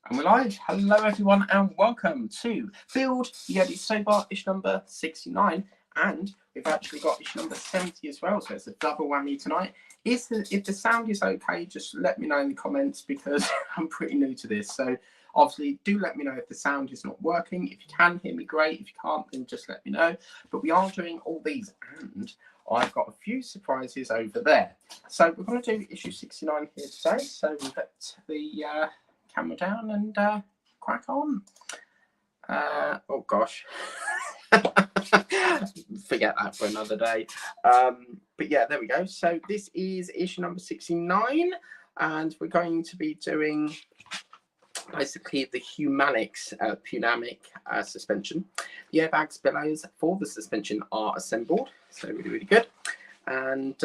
And we're live. Hello, everyone, and welcome to Build Yeti Stobart, issue number 69. And we've actually got issue number 70 as well, so it's a double whammy tonight. If the sound is okay, just let me know in the comments because I'm pretty new to this. So obviously, do let me know if the sound is not working. If you can hear me, great. If you can't, then just let me know. But we are doing all these, and I've got a few surprises over there. So we're going to do issue 69 here today. So we've got the camera down and crack on. Oh gosh. Forget that for another day. But yeah, there we go. So this is issue number 69, and we're going to be doing basically the pneumatics suspension. The airbags belows for the suspension are assembled, so really good. And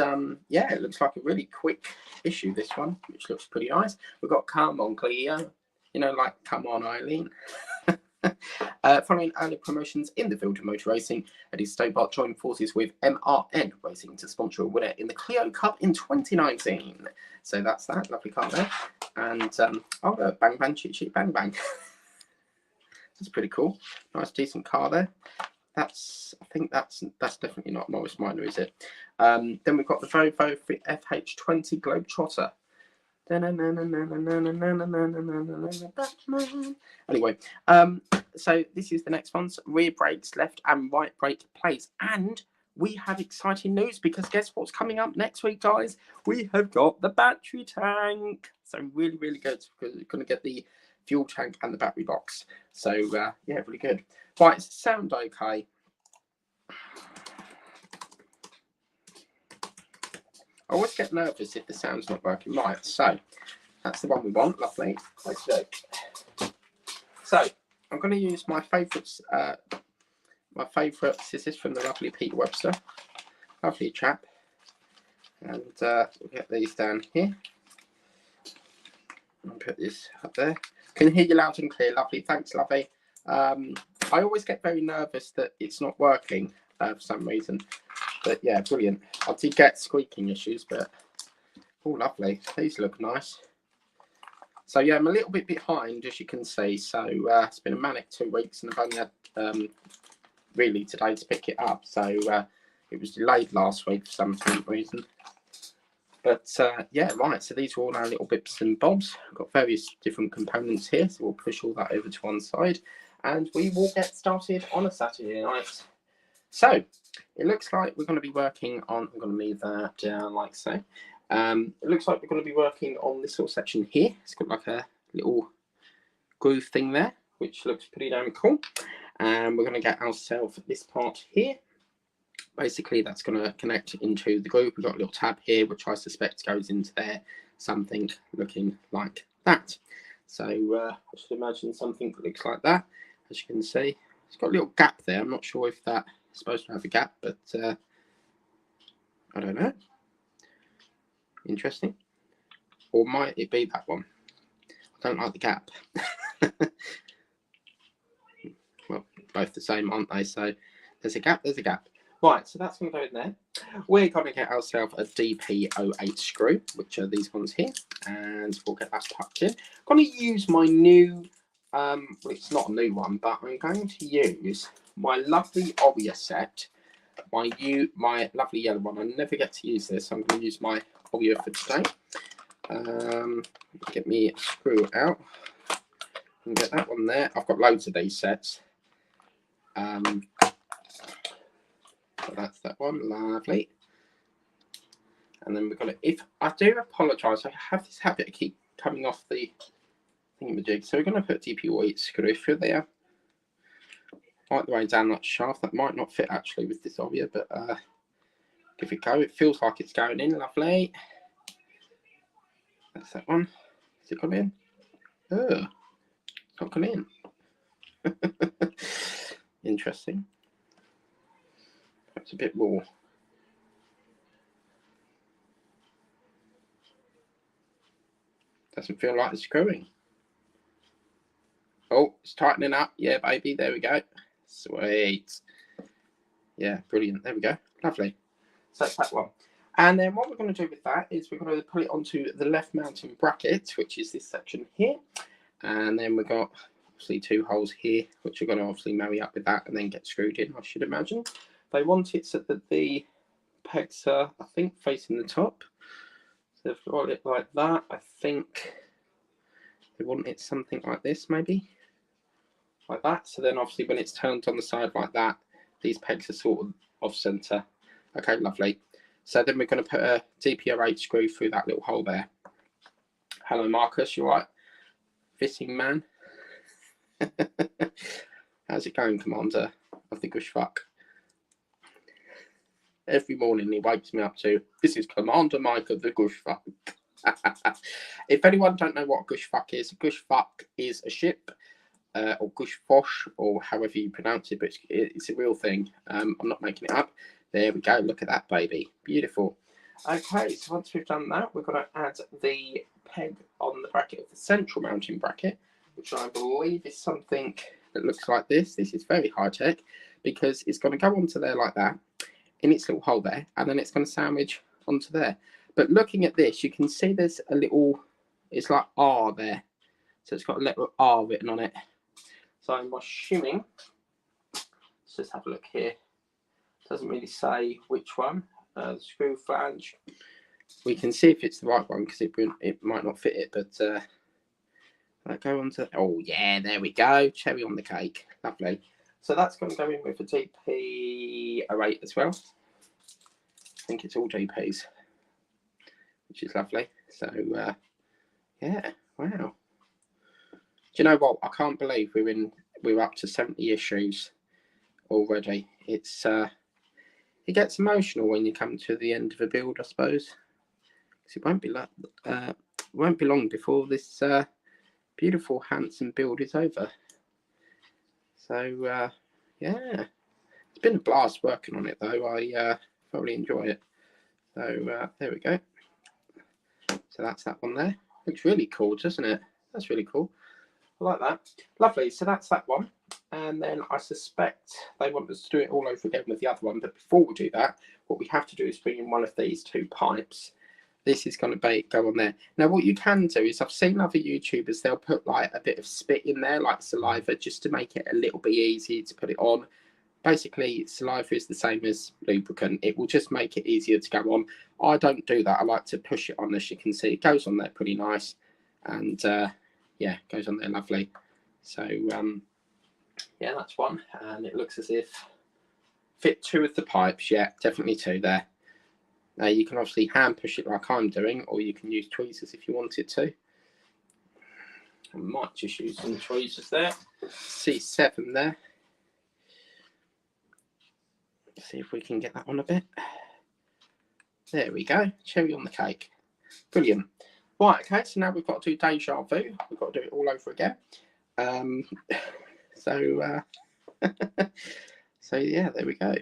yeah, it looks like a really quick issue, this one, which looks pretty nice. We've got Come On Cleo, you know, like Come On Eileen. Following early promotions in the field of motor racing, Eddie Stobart joined forces with MRN Racing to sponsor a winner in the Clio Cup in 2019. So that's that lovely car there. And oh, bang bang cheat cheat bang bang. That's pretty cool. Nice decent car there. I think that's definitely not Morris Minor, is it? Then we've got the Volvo FH20 Globetrotter. Anyway, so this is the next one. Rear brakes, left and right brake plates. And we have exciting news because guess what's coming up next week, guys? We have got the battery tank. So really good because we're going to get the fuel tank and the battery box. So yeah, really good. Right, does it sound okay? I always get nervous if the sound's not working right. So that's the one we want. Lovely. Okay. So I'm going to use my favourites. My favourites. This is from the lovely Peter Webster. Lovely chap. And we'll get these down here. I'll put this up there. Can hear you loud and clear. Lovely. Thanks, lovely. I always get very nervous that it's not working for some reason. But yeah, brilliant. I did get squeaking issues, but oh, lovely. These look nice. So yeah, I'm a little bit behind, as you can see. So it's been a manic 2 weeks, and I've only had really today to pick it up. So it was delayed last week for some reason. But yeah, right. So these are all our little bits and bobs. I've got various different components here, so we'll push all that over to one side, and we will get started on a Saturday night. So it looks like we're going to be working on. I'm going to leave that down like so. It looks like we're going to be working on this little section here. It's got like a little groove thing there, which looks pretty damn cool. And we're going to get ourselves this part here. Basically, that's going to connect into the groove. We've got a little tab here, which I suspect goes into there. Something looking like that. So I should imagine something that looks like that. As you can see, it's got a little gap there. I'm not sure if that is supposed to have a gap, but I don't know. Interesting. Or might it be that one? I don't like the gap. Well, both the same, aren't they? So there's a gap, there's a gap. Right, so that's going to go in there. We're going to get ourselves a DP08 screw, which are these ones here, and we'll get that tucked in. I'm going to use my new, well, it's not a new one, but I'm going to use my lovely Oria set, my lovely yellow one. I never get to use this, so I'm going to use my Oria for today. Get me a screw out and get that one there. I've got loads of these sets. So that's that one, lovely. And then we've got it. If I do apologise, I have this habit of keep coming off the thingamajig. So we're going to put DP08 screw through there, right the way down that shaft. That might not fit actually with this Oria, but give it a go. It feels like it's going in, lovely. That's that one. Is it gone in? Oh, it's not gone in. Interesting. Perhaps a bit more. Doesn't feel like it's screwing. Oh, it's tightening up. Yeah, baby. There we go. Sweet. Yeah, brilliant. There we go. Lovely. So that's that one. And then what we're going to do with that is we're going to put it onto the left mounting bracket, which is this section here. And then we've got obviously 2 holes here, which are going to obviously marry up with that and then get screwed in, I should imagine. They want it so that the pegs are, I think, facing the top. So they've got it like that. I think they want it something like this, maybe. Like that. So then obviously when it's turned on the side like that, these pegs are sort of off centre. Okay, lovely. So then we're going to put a DPR8 screw through that little hole there. Hello, Marcus, you all right? Fitting man. How's it going, Commander of the Gush Fuck? Every morning he wakes me up to, this is Commander Mike of the Gush Fuck. If anyone don't know what a Gush Fuck is a ship, or Gush Fosh, or however you pronounce it, but it's a real thing. I'm not making it up. There we go. Look at that, baby. Beautiful. Okay, so once we've done that, we're going to add the peg on the bracket of the central mounting bracket, which I believe is something that looks like this. This is very high tech because it's going to go onto there like that in its little hole there, and then it's going to sandwich onto there. But looking at this, you can see there's a little, it's like R there. So it's got a little R written on it. So I'm assuming, let's just have a look here. It doesn't really say which one. The screw flange. We can see if it's the right one because it might not fit it, but let's go on to, oh yeah, there we go. Cherry on the cake. Lovely. So that's going to go in with a DP08 as well. I think it's all DPs, which is lovely. So yeah, wow. Do you know what? I can't believe we're up to 70 issues already. It's it gets emotional when you come to the end of a build, I suppose. Because it won't be long before this beautiful, handsome build is over. So yeah, it's been a blast working on it though. I thoroughly enjoy it. So there we go. So that's that one there. Looks really cool, doesn't it? That's really cool. I like that. Lovely. So that's that one. And then I suspect they want us to do it all over again with the other one. But before we do that, what we have to do is bring in one of these 2 pipes. This is going to go on there. Now, what you can do is, I've seen other YouTubers, they'll put like a bit of spit in there, like saliva, just to make it a little bit easier to put it on. Basically, saliva is the same as lubricant. It will just make it easier to go on. I don't do that. I like to push it on, as you can see. It goes on there pretty nice. And yeah, goes on there lovely. So yeah, that's one. And it looks as if fit 2 of the pipes. Yeah, definitely 2 there. Now you can obviously hand push it like I'm doing, or you can use tweezers if you wanted to. I might just use some tweezers there. C7 there. See if we can get that on a bit. There we go. Cherry on the cake. Brilliant. Right, okay, so now we've got to do deja vu. We've got to do it all over again. So yeah, there we go.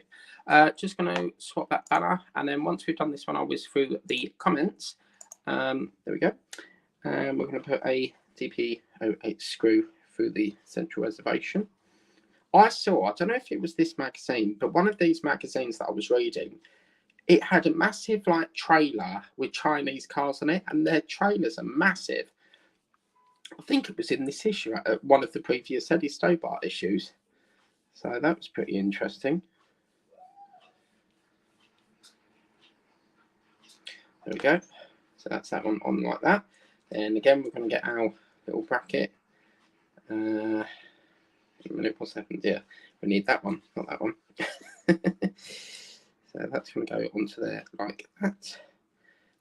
Just going to swap that banner, and then once we've done this one, I'll whiz through the comments. There we go. And we're going to put a DP08 screw through the central reservation. I don't know if it was this magazine, but one of these magazines that I was reading, it had a massive like trailer with Chinese cars on it, and their trailers are massive. I think it was in this issue, one of the previous Eddie Stobart issues. So that was pretty interesting. There we go. So that's that one on like that. And again, we're going to get our little bracket. A minute, what's happened here? We need that one, not that one. So that's going to go onto there like that.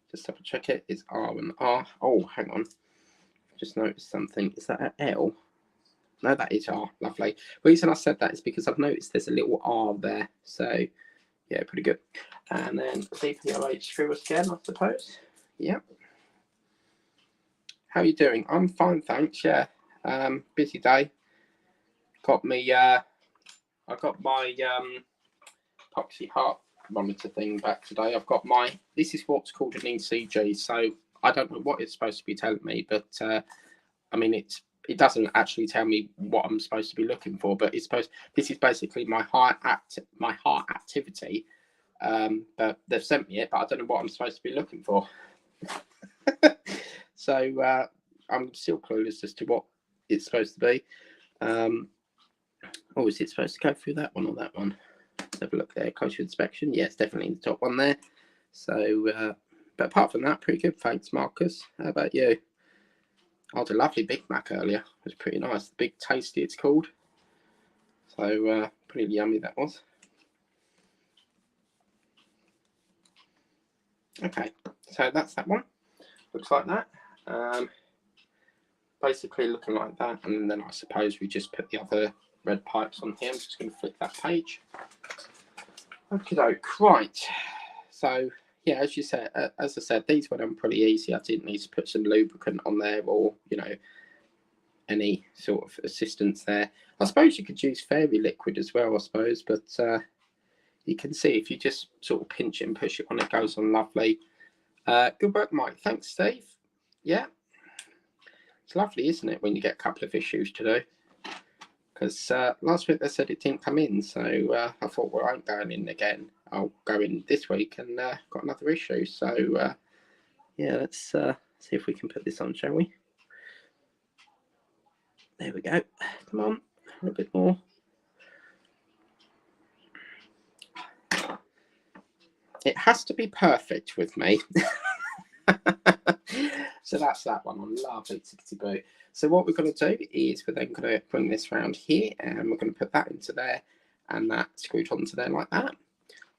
Just double check it. It's R and R. Oh, hang on. Just noticed something. Is that an L? No, that is R. Lovely. The reason I said that is because I've noticed there's a little R there. So, yeah, pretty good. And then DPRH screw us again, I suppose. Yep. How are you doing? I'm fine, thanks. Yeah. Busy day. Got me. I got my epoxy heart monitor thing back today. I've got my. This is what's called an ECG. So I don't know what it's supposed to be telling me, but I mean it doesn't actually tell me what I'm supposed to be looking for. But it's supposed. This is basically my heart activity. But they've sent me it, but I don't know what I'm supposed to be looking for. So I'm still clueless as to what it's supposed to be. Oh, is it supposed to go through that one or that one? Let's have a look there. Closer inspection. Yeah, it's definitely the top one there. So, but apart from that, pretty good. Thanks, Marcus. How about you? I had a lovely Big Mac earlier. It was pretty nice. The Big Tasty, it's called. So, pretty yummy that was. Okay, so that's that one. Looks like that. Basically looking like that, and then I suppose we just put the other red pipes on here. I'm just going to flip that page. Okay, right. So yeah, as I said, these went on pretty easy. I didn't need to put some lubricant on there, or any sort of assistance there. I suppose you could use fairy liquid as well, I suppose, but you can see if you just sort of pinch it and push it on, it goes on lovely. Good work, Mike. Thanks, Steve. Yeah. It's lovely, isn't it, when you get a couple of issues to do? Because last week they said it didn't come in, so I thought, well, I'm going in again. I'll go in this week and got another issue. So, yeah, let's see if we can put this on, shall we? There we go. Come on, a little bit more. It has to be perfect with me. So that's that one on lovely tickety boo. So what we're going to do is we're then going to bring this round here, and we're going to put that into there, and that screwed onto there like that.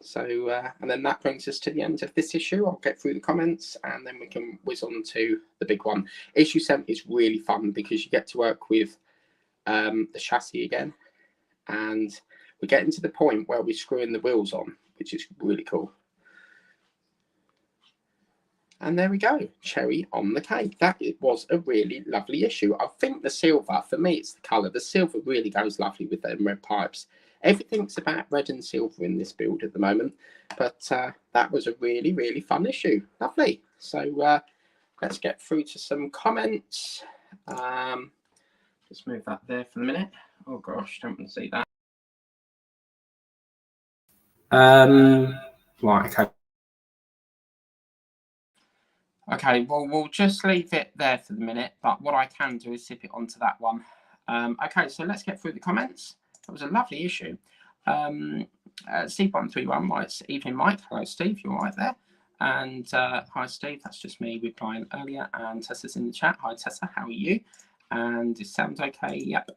So and then that brings us to the end of this issue. I'll get through the comments, and then we can whiz on to the big one. Issue 7 is really fun because you get to work with the chassis again, and we're getting to the point where we're screwing the wheels on, which is really cool. And there we go, cherry on the cake. That was a really lovely issue. I think the silver, for me, it's the colour. The silver really goes lovely with them red pipes. Everything's about red and silver in this build at the moment. But that was a really, really fun issue. Lovely. So let's get through to some comments. Just move that there for the minute. Oh, gosh, don't want to see that. Right, okay. Okay, well, we'll just leave it there for the minute, but what I can do is zip it onto that one. Okay, so let's get through the comments. That was a lovely issue. Steve131 writes, evening, Mike. Hello, Steve, you're right there. And hi, Steve, that's just me replying earlier. And Tessa's in the chat. Hi, Tessa, how are you? And it sounds okay, yep.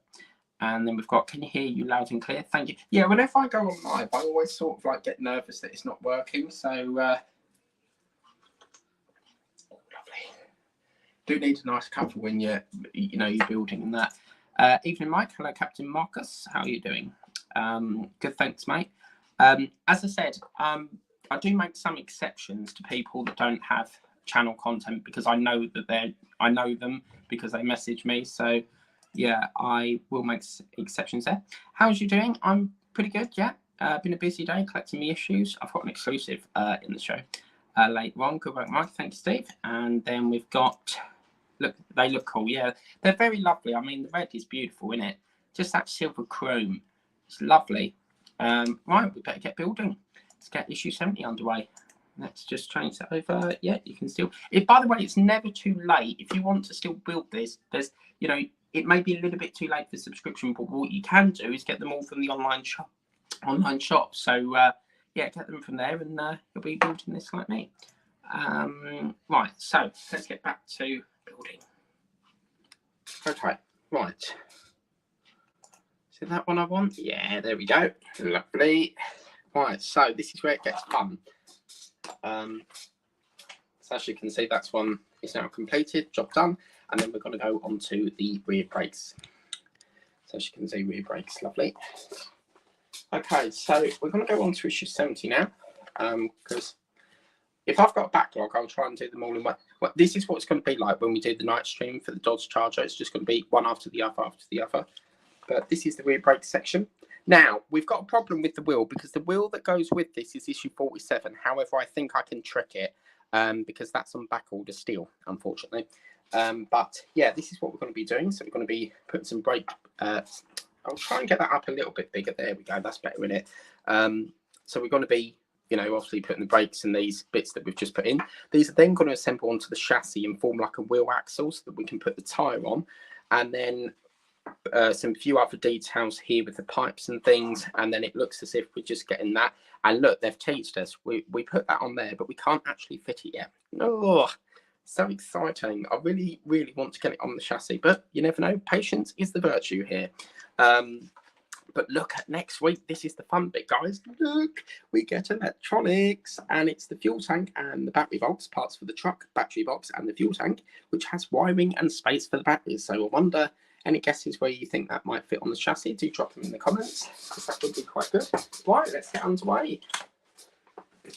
And then we've got, can you hear you loud and clear? Thank you. Yeah, whenever I go on live, I always sort of like get nervous that it's not working, so... do need a nice cover when you're building and that. Evening, Mike. Hello, Captain Marcus. How are you doing? Good, thanks, mate. As I said, I do make some exceptions to people that don't have channel content because I know that I know them because they message me. So yeah, I will make exceptions there. How's you doing? I'm pretty good. Yeah, been a busy day collecting me issues. I've got an exclusive in the show later on. Good work, Mike. Thank you, Steve. And then we've got. Look, they look cool. Yeah, they're very lovely. I mean, the red is beautiful, isn't it? Just that silver chrome. It's lovely. Right, we better get building. Let's get issue 70 underway. Let's just change that over. Yeah, you can still... by the way, it's never too late. If you want to still build this, there's, it may be a little bit too late for subscription, but what you can do is get them all from the online shop. So, yeah, get them from there and you'll be building this like me. Right, so let's get back to building. Okay, right. Is that one I want? Yeah, there we go. Lovely. Right, so this is where it gets fun. So as you can see, that's one is now completed, job done, and then we're going to go on to the rear brakes. So as you can see, rear brakes, lovely. Okay, so we're going to go on to issue 70 now, because if I've got a backlog, I'll try and do them all in one. Well, this is what it's going to be like when we do the night stream for the Dodge Charger. It's just going to be one after the other, But this is the rear brake section. Now, we've got a problem with the wheel because the wheel that goes with this is issue 47. However, I think I can trick it because that's on back order still, unfortunately. But yeah, this is what we're going to be doing. So we're going to be putting some brake... I'll try and get that up a little bit bigger. There we go. That's better, isn't it? So we're going to be... obviously putting the brakes and these bits that we've just put in. These are then going to assemble onto the chassis and form like a wheel axle so that we can put the tyre on. and then some few other details here with the pipes and things, and then it looks as if we're just getting that. And look, they've teased us. We put that on there, but we can't actually fit it yet. Oh, so exciting. I really want to get it on the chassis, but you never know. Patience is the virtue here. But look at next week. This is the fun bit, guys. Look, we get electronics, and it's the fuel tank and the battery box, parts for the truck, battery box and the fuel tank, which has wiring and space for the batteries. So I wonder, any guesses where you think that might fit on the chassis? Do drop them in the comments, because that would be quite good. Right, let's get underway.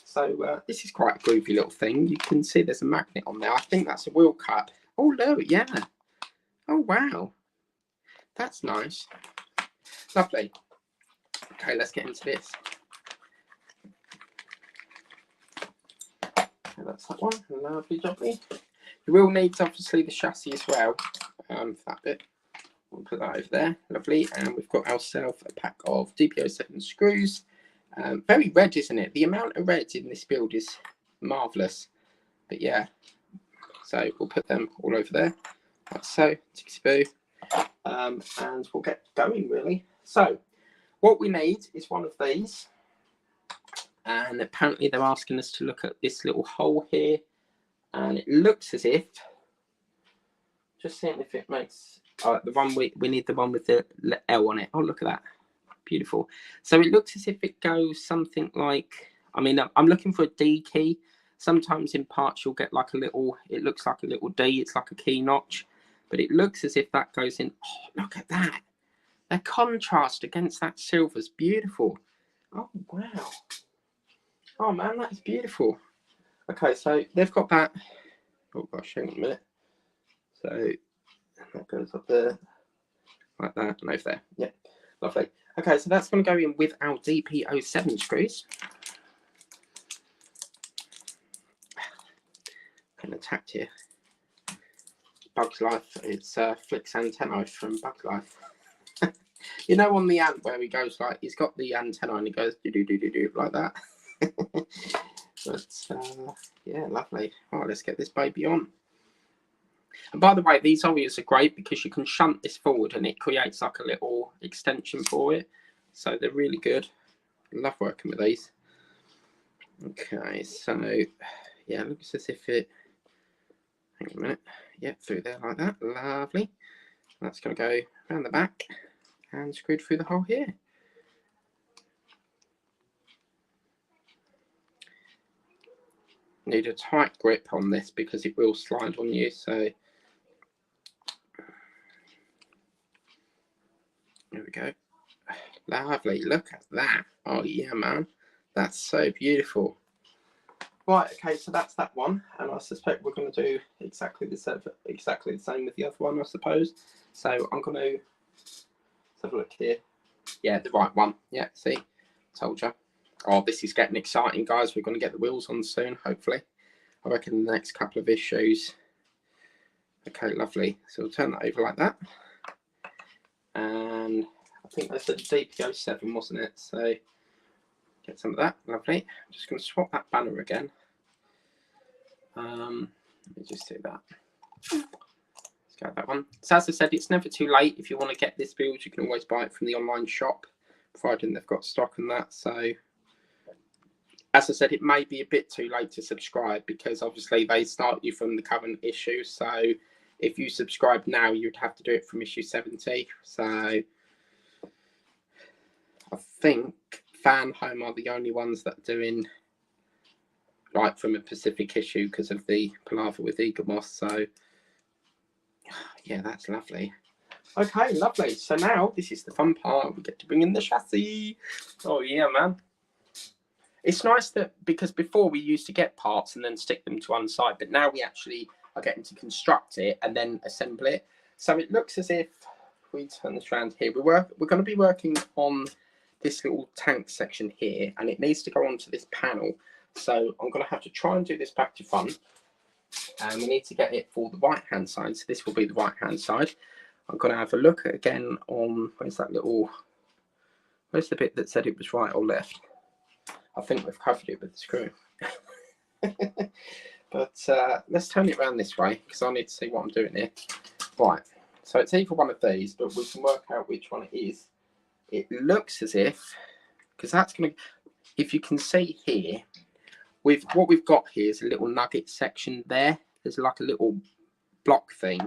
So this is quite a groovy little thing. You can see there's a magnet on there. I think that's a wheel cut. Oh, no, yeah. Oh, wow. That's nice. Lovely. Okay, let's get into this. Okay, that's that one. Lovely, lovely. You will need, obviously, the chassis as well for that bit. We'll put that over there. Lovely. And we've got ourselves a pack of DP07 screws. Very red, isn't it? The amount of red in this build is marvellous. But yeah, so we'll put them all over there. Like so. Tixie-boo. And we'll get going, really. So what we need is one of these, and apparently they're asking us to look at this little hole here, and it looks as if, just seeing if it makes the one we need, the one with the L on it. Oh, look at that, beautiful. So it looks as if it goes something like, I mean, I'm looking for a D key. Sometimes in parts you'll get like a little, it looks like a little D, it's like a key notch, but it looks as if that goes in. Oh, look at that. The contrast against that silver is beautiful. Oh, wow. Oh, man, that is beautiful. Okay, so they've got that. Oh, gosh, hang on a minute. So that goes up there, like that, and over there. Yeah, lovely. Okay, so that's going to go in with our DP07 screws. Kind of attacked here. Bug's Life. It's Flick's antenna from Bug's Life. You know, on the ant where he goes like, he's got the antenna and he goes do do do do do like that. But yeah, lovely. All right, let's get this baby on. And by the way, these Orias are great because you can shunt this forward and it creates like a little extension for it. So they're really good. I love working with these. Okay, so yeah, looks as if it, hang on a minute. Yep, through there like that. Lovely. That's going to go around the back and screwed through the hole here. Need a tight grip on this because it will slide on you. So there we go. Lovely. Look at that. Oh yeah, man. That's so beautiful. Right. Okay. So that's that one, and I suspect we're going to do exactly the same with the other one, I suppose. So I'm going to have a look here. Yeah, the right one. Yeah. See, told you. Oh, this is getting exciting, guys. We're going to get the wheels on soon, hopefully. I reckon in the next couple of issues. Okay, lovely. So we'll turn that over like that. And I think that's a DP07, wasn't it? So get some of that. Lovely. I'm just going to swap that banner again. Let me just do that. Let's go with that one. So as I said, it's never too late. If you want to get this build, you can always buy it from the online shop, providing they've got stock and that. So as I said, it may be a bit too late to subscribe because obviously they start you from the current issue. So if you subscribe now, you'd have to do it from issue 70. So I think Fan Home are the only ones that are doing right from a Pacific issue because of the palaver with Eagle Moss. So yeah, that's lovely. Okay, lovely. So now this is the fun part. We get to bring in the chassis. Oh yeah, man. It's nice that because before we used to get parts and then stick them to one side, but now we actually are getting to construct it and then assemble it. So it looks as if we turn this around here. We're going to be working on this little tank section here, and it needs to go onto this panel. So I'm going to have to try and do this back to front, and we need to get it for the right hand side. So this will be the right hand side. I'm going to have a look again on where's the bit that said it was right or left. I think we've covered it with the screw. But let's turn it around this way because I need to see what I'm doing here. Right, So it's either one of these, but we can work out which one it is. It looks as if, because that's going to, if you can see here, with what we've got here is a little nugget section there. There's like a little block thing,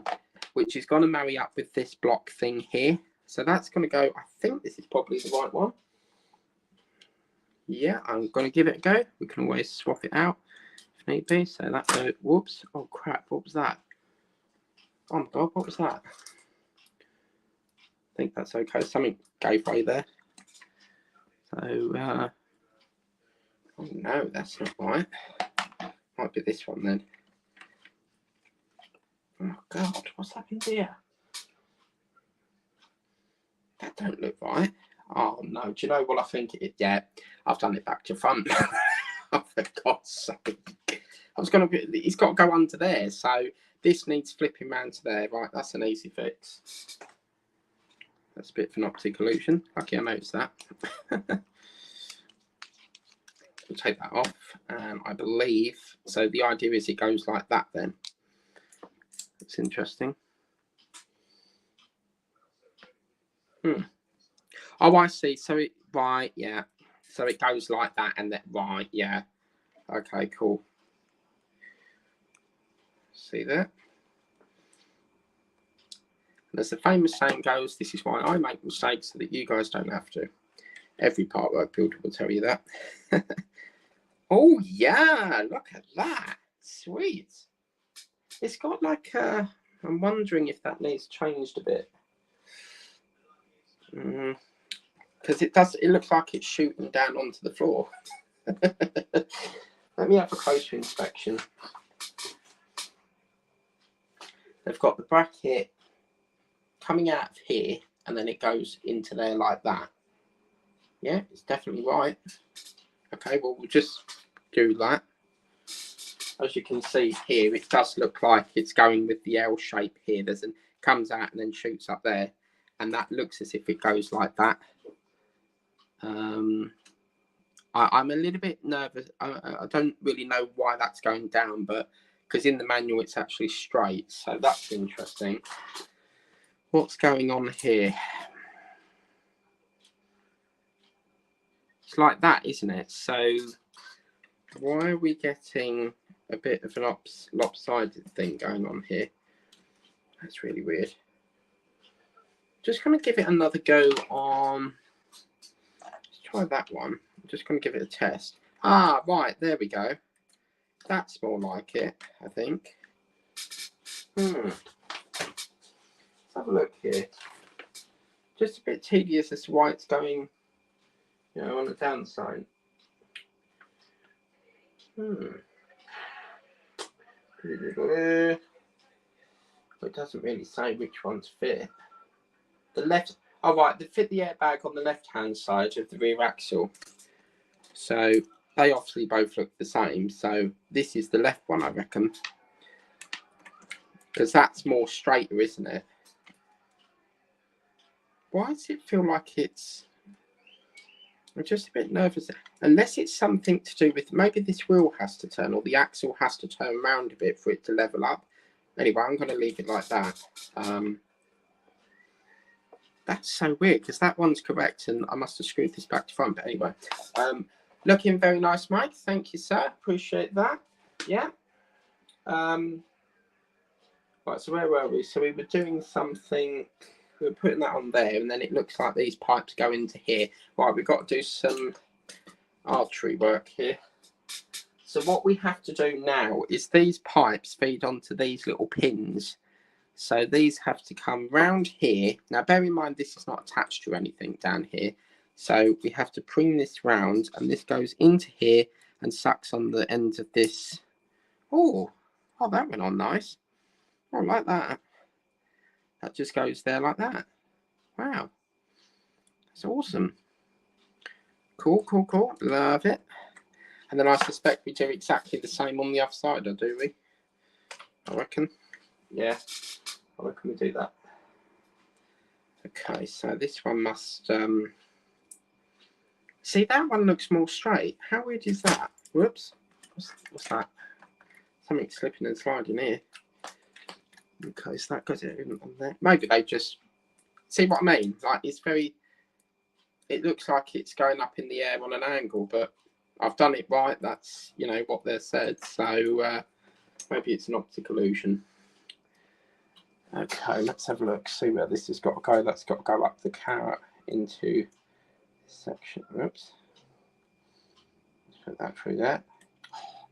which is going to marry up with this block thing here. So that's going to go, I think this is probably the right one. Yeah, I'm going to give it a go. We can always swap it out if need be. So that's a, whoops. Oh crap, what was that? Oh my God, what was that? I think that's okay. Something gave way there. So, oh no, that's not right. Might be this one then. Oh God, what's happened here? That don't look right. Oh no, do you know what I think it is? Yeah, I've done it back to front. Oh, for God's sake. I was going to, it's got to go under there. So this needs flipping round to there. Right, that's an easy fix. That's a bit of an optic illusion. Lucky I noticed that. We'll take that off. I believe, so the idea is it goes like that then. That's interesting. Oh, I see. So it, right, yeah. So it goes like that and that, right, yeah. Okay, cool. See that? And as the famous saying goes, this is why I make mistakes so that you guys don't have to. Every part work builder will tell you that. Oh, yeah, look at that. Sweet. It's got like, I'm wondering if that needs changed a bit. Because it looks like it's shooting down onto the floor. Let me have a closer inspection. They've got the bracket coming out of here, and then it goes into there like that. Yeah, it's definitely right. Okay, well, we'll just do that. As you can see here, it does look like it's going with the L shape here. There's an comes out and then shoots up there, and that looks as if it goes like that. I'm a little bit nervous. I don't really know why that's going down, but because in the manual it's actually straight, so that's interesting. What's going on here? It's like that, isn't it? So why are we getting a bit of an lopsided thing going on here? That's really weird. Just going to give it another go on. Let's try that one. I'm just going to give it a test. Ah, right, there we go. That's more like it, I think. Let's have a look here. Just a bit tedious as to why it's going, you know, on the downside. It doesn't really say which ones fit. The left, oh right, they fit the airbag on the left-hand side of the rear axle. So they obviously both look the same. So this is the left one, I reckon. Because that's more straighter, isn't it? Why does it feel like it's... I'm just a bit nervous. Unless it's something to do with... Maybe this wheel has to turn or the axle has to turn around a bit for it to level up. Anyway, I'm going to leave it like that. That's so weird because that one's correct and I must have screwed this back to front. But anyway, looking very nice, Mike. Thank you, sir. Appreciate that. Yeah. Right, so where were we? So we were doing something... We were putting that on there, and then it looks like these pipes go into here. Right, we've got to do some artery work here. So what we have to do now is these pipes feed onto these little pins. So these have to come round here. Now, bear in mind, this is not attached to anything down here. So we have to bring this round, and this goes into here and sucks on the end of this. Oh, that went on nice. I like that. That just goes there like that. Wow. That's awesome. Cool, cool, cool. Love it. And then I suspect we do exactly the same on the other side, or do we? I reckon. Yeah, I reckon we do that. Okay, so this one must... See, that one looks more straight. How weird is that? Whoops. What's that? Something slipping and sliding here. Okay, so that goes in on there. Maybe they just see what I mean. Like it's very. It looks like it's going up in the air on an angle, but I've done it right. That's what they said. So maybe it's an optical illusion. Okay, let's have a look. See where this has got to go. That's got to go up the carrot into section. Oops. Let's put that through there.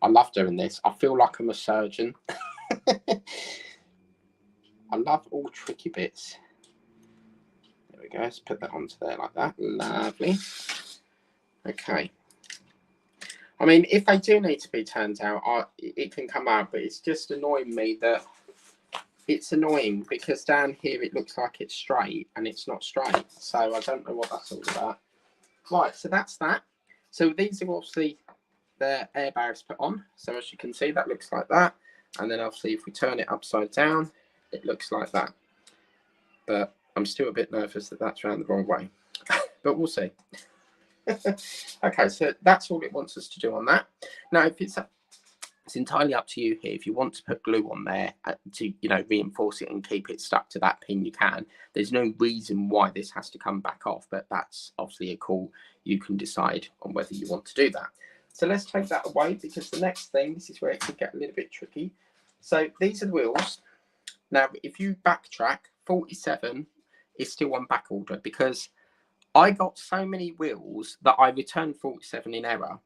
I love doing this. I feel like I'm a surgeon. I love all tricky bits. There we go. Let's put that onto there like that. Lovely. Okay. I mean, if they do need to be turned out, it can come out, but it's just annoying me that it's annoying because down here it looks like it's straight and it's not straight. So I don't know what that's all about. Right, so that's that. So these are obviously the airbags put on. So as you can see, that looks like that. And then obviously if we turn it upside down, it looks like that. But I'm still a bit nervous that that's around the wrong way. But we'll see. Okay, so that's all it wants us to do on that. Now, if it's entirely up to you here. If you want to put glue on there to reinforce it and keep it stuck to that pin, you can. There's no reason why this has to come back off, but that's obviously a call. You can decide on whether you want to do that. So let's take that away, because the next thing, this is where it could get a little bit tricky. So these are the wheels. Now, if you backtrack, 47 is still on back order, because I got so many wheels that I returned 47 in error,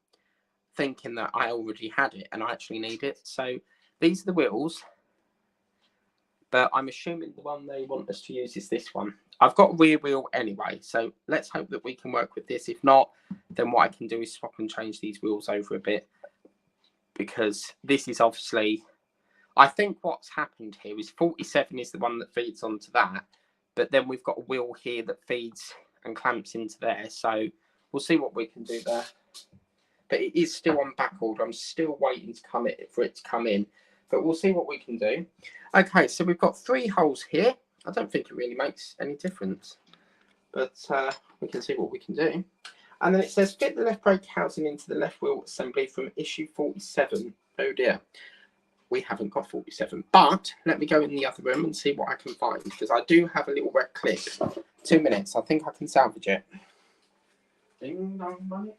thinking that I already had it and I actually need it. So these are the wheels, but I'm assuming the one they want us to use is this one. I've got a rear wheel anyway, so let's hope that we can work with this. If not, then what I can do is swap and change these wheels over a bit, because this is obviously, I think what's happened here is 47 is the one that feeds onto that, but then we've got a wheel here that feeds and clamps into there. So we'll see what we can do there. But it is still on back order. I'm still waiting for it to come in, but we'll see what we can do. Okay, so we've got 3 holes here. I don't think it really makes any difference, but we can see what we can do. And then it says fit the left brake housing into the left wheel assembly from issue 47. Oh dear, we haven't got 47, but let me go in the other room and see what I can find, because I do have a little red clip. 2 minutes, I think I can salvage it. Ding dong, money.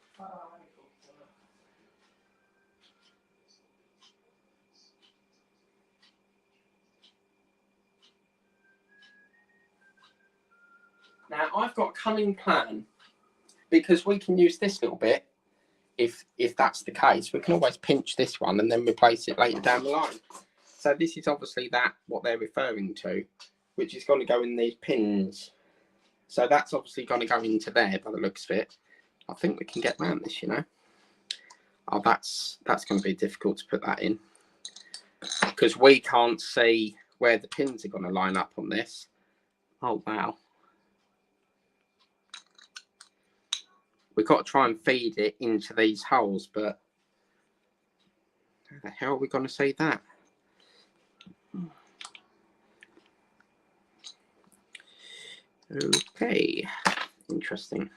Now, I've got a cunning plan, because we can use this little bit if that's the case. We can always pinch this one and then replace it later down the line. So this is obviously what they're referring to, which is going to go in these pins. So that's obviously going to go into there by the looks of it. I think we can get around this, Oh, that's going to be difficult to put that in, because we can't see where the pins are going to line up on this. Oh, wow. We've got to try and feed it into these holes, but how the hell are we going to see that? Okay, interesting.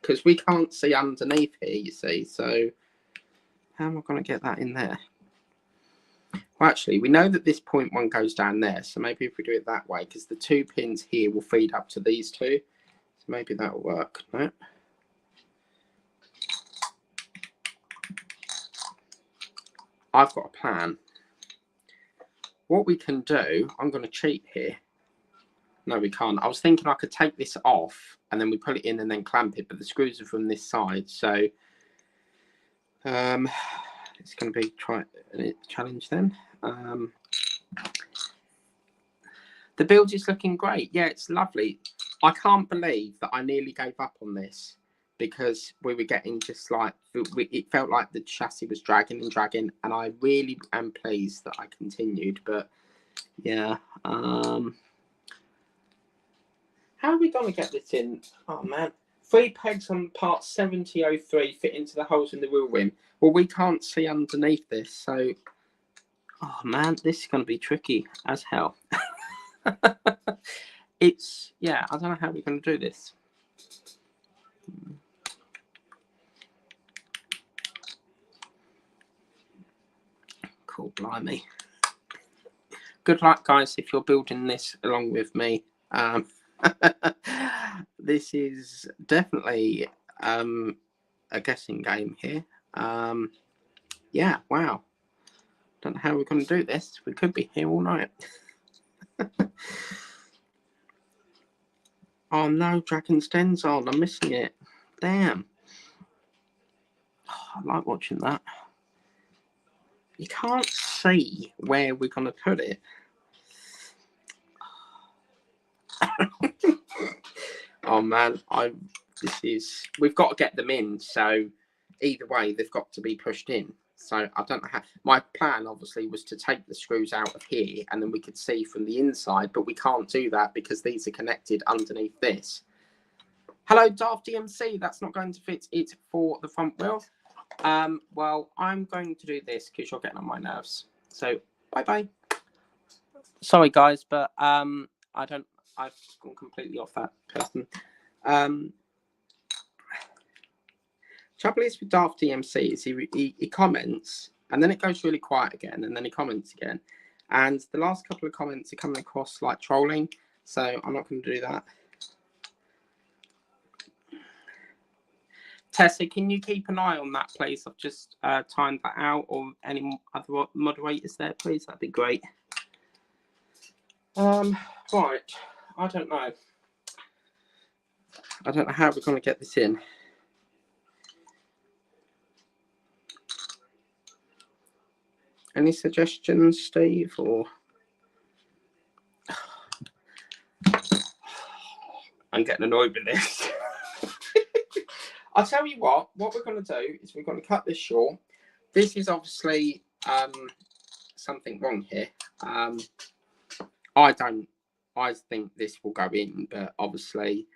Because we can't see underneath here, you see, so how am I going to get that in there? Well, actually, we know that this point 1 goes down there, so maybe if we do it that way, because the 2 pins here will feed up to these 2, so maybe that will work. No? I've got a plan. What we can do, I'm going to cheat here. No, we can't. I was thinking I could take this off and then we put it in and then clamp it, but the screws are from this side, so it's going to be a challenge then. The build is looking great. Yeah, it's lovely. I can't believe that I nearly gave up on this, because we were getting just like, it felt like the chassis was dragging and dragging, and I really am pleased that I continued. But yeah, how are we going to get this in? Oh man, 3 pegs on part 7003 fit into the holes in the wheel rim. Well, we can't see underneath this, so oh man, this is going to be tricky as hell. Yeah, I don't know how we're going to do this. Cool, blimey. good luck, guys, if you're building this along with me. This is definitely a guessing game here. Yeah, wow. Don't know how we're going to do this. We could be here all night. Oh no, Dragon's Den's on. I'm missing it. Damn. Oh, I like watching that. You can't see where we're going to put it. Oh man, we've got to get them in. So either way, they've got to be pushed in. So I don't know how. My plan obviously was to take the screws out of here and then we could see from the inside, but we can't do that because these are connected underneath this. Hello, Daft DMC. That's not going to fit it for the front wheel. Well, I'm going to do this because you're getting on my nerves. So bye. Sorry, guys, but I've gone completely off that person. Trouble is with Daft DMC is he comments and then it goes really quiet again and then he comments again. And the last couple of comments are coming across like trolling, so I'm not going to do that. Tessa, can you keep an eye on that, please? I've just timed that out, or any other moderators there, please? That'd be great. Right, I don't know. I don't know how we're going to get this in. Any suggestions, Steve? Or I'm getting annoyed with this. I'll tell you what we're going to do is we're going to cut this short. This is obviously something wrong here. I think this will go in, but obviously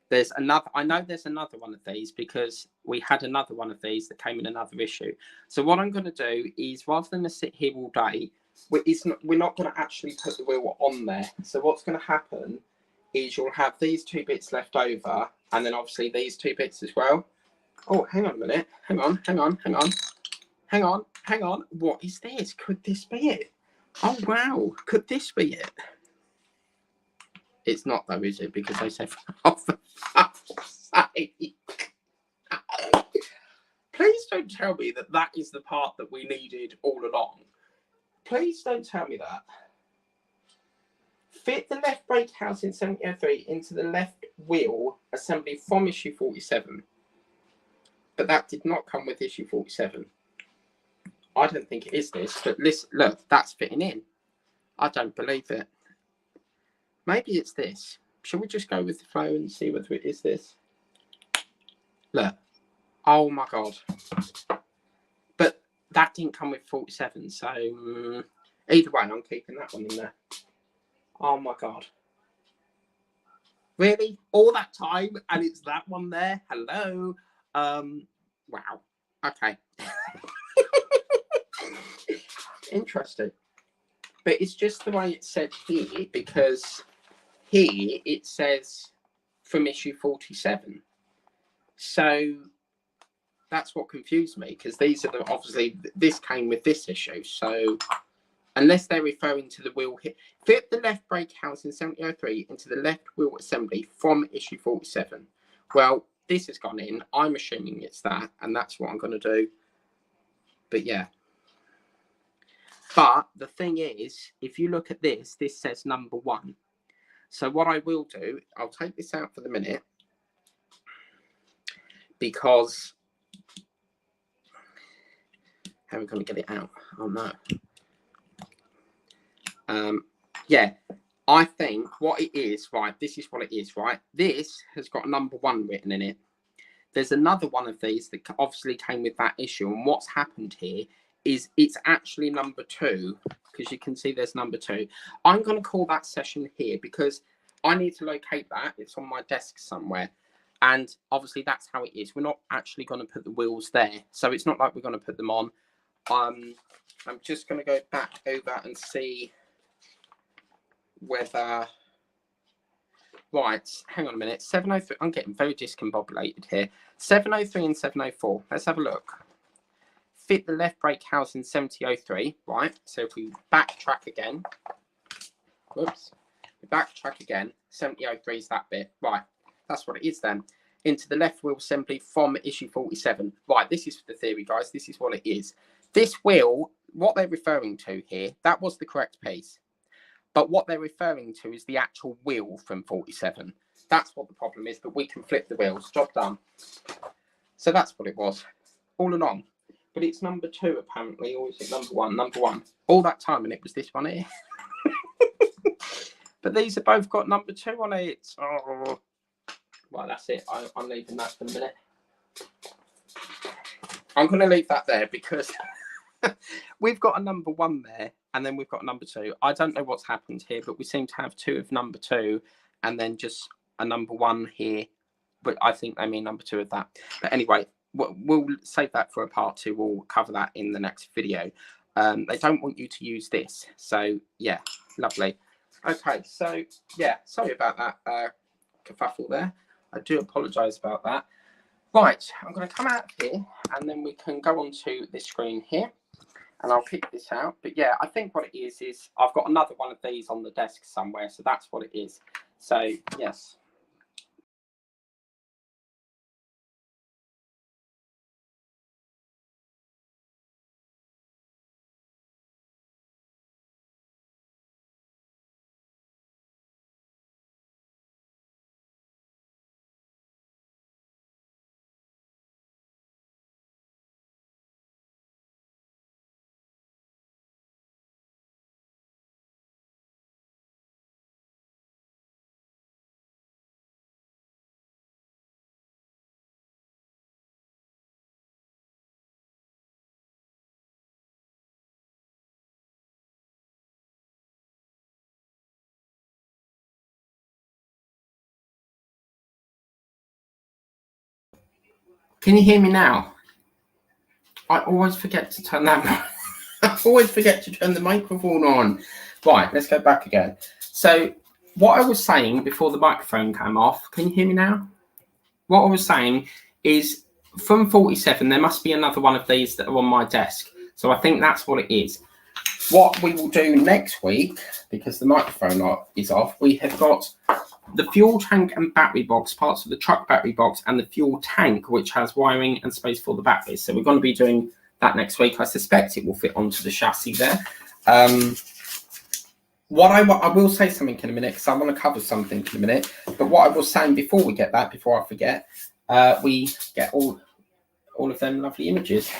there's another. I know there's another one of these because we had another one of these that came in another issue. So what I'm going to do is, rather than sit here all day, we're not going to actually put the wheel on there. So what's going to happen is you'll have these two bits left over, and then obviously these two bits as well. Oh, hang on a minute. Hang on. What is this? Could this be it? Oh wow, could this be it? It's not though, is it? Because they said, oh, for fuck's sake. Please don't tell me that that is the part that we needed all along. Please don't tell me that. Fit the left brake housing 7003 into the left wheel assembly from issue 47. But that did not come with issue 47. I don't think it is this, but listen, look, that's fitting in. I don't believe it. Maybe it's this. Shall we just go with the flow and see whether it is this? Look. Oh my God. But that didn't come with 47, so either way, I'm keeping that one in there. Oh my God. Really? All that time and it's that one there? Hello? Wow. Okay. Interesting. But it's just the way it's said here, because here it says from issue 47. So that's what confused me, because these are obviously this came with this issue. So unless they're referring to the wheel here, fit the left brake housing 7003 into the left wheel assembly from issue 47. Well, this has gone in. I'm assuming it's that, and that's what I'm going to do. But yeah. But the thing is, if you look at this, this says number 1. So what I will do, I'll take this out for the minute, because how are we going to get it out? Oh no. Yeah, I think what it is, right, this is what it is, right? This has got number 1 written in it. There's another one of these that obviously came with that issue, and what's happened here is it's actually number 2, because you can see there's number 2. I'm going to call that session here because I need to locate that. It's on my desk somewhere. And obviously that's how it is. We're not actually going to put the wheels there. So it's not like we're going to put them on. I'm just going to go back over and see whether... Right, hang on a minute. 703, I'm getting very discombobulated here. 703 and 704. Let's have a look. Fit the left brake housing 7003, right? So if we backtrack again, Whoops. We backtrack again. 7003 is that bit. Right. That's what it is then. Into the left wheel assembly from issue 47. Right. This is the theory, guys. This is what it is. This wheel, what they're referring to here, that was the correct piece. But what they're referring to is the actual wheel from 47. That's what the problem is, but we can flip the wheels. Job done. So that's what it was, all along. But it's number 2, apparently, or is it number 1? Number 1. All that time, and it was this one here. But these have both got number 2 on it. Oh. Right, that's it. I'm leaving that for a minute. I'm going to leave that there because we've got a number 1 there, and then we've got a number 2. I don't know what's happened here, but we seem to have 2 of number 2, and then just a number 1 here. But I think they mean number 2 of that. But anyway, we'll save that for a part 2. We'll cover that in the next video. They don't want you to use this. So, yeah, lovely. Okay, so, yeah, sorry about that kerfuffle there. I do apologise about that. Right, I'm going to come out of here, and then we can go on to this screen here, and I'll pick this out. But, yeah, I think what it is I've got another one of these on the desk somewhere, so that's what it is. So, yes. Can you hear me now? I always forget to turn that. I always forget to turn the microphone on. Right, let's go back again. So what I was saying before the microphone came off, can you hear me now? What I was saying is from 47, there must be another one of these that are on my desk. So I think that's what it is. What we will do next week, because the microphone is off, we have got the fuel tank and battery box, parts of the truck battery box, and the fuel tank, which has wiring and space for the batteries. So we're going to be doing that next week. I suspect it will fit onto the chassis there. What I will say something in a minute, because I want to cover something in a minute. But what I was saying before we get that, before I forget, we get all of them lovely images.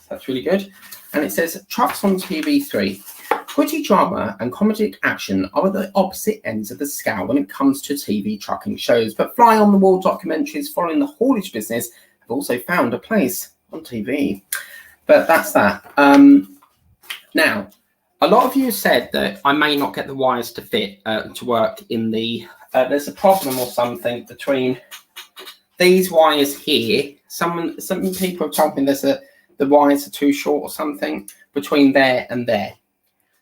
That's really good. And it says, trucks on TV3. Pretty drama and comedic action are at the opposite ends of the scale when it comes to TV trucking shows, but fly-on-the-wall documentaries following the haulage business have also found a place on TV. But that's that. Now, a lot of you said that I may not get the wires to fit, to work in the... there's a problem or something between these wires here. Some people have told me the wires are too short or something between there and there.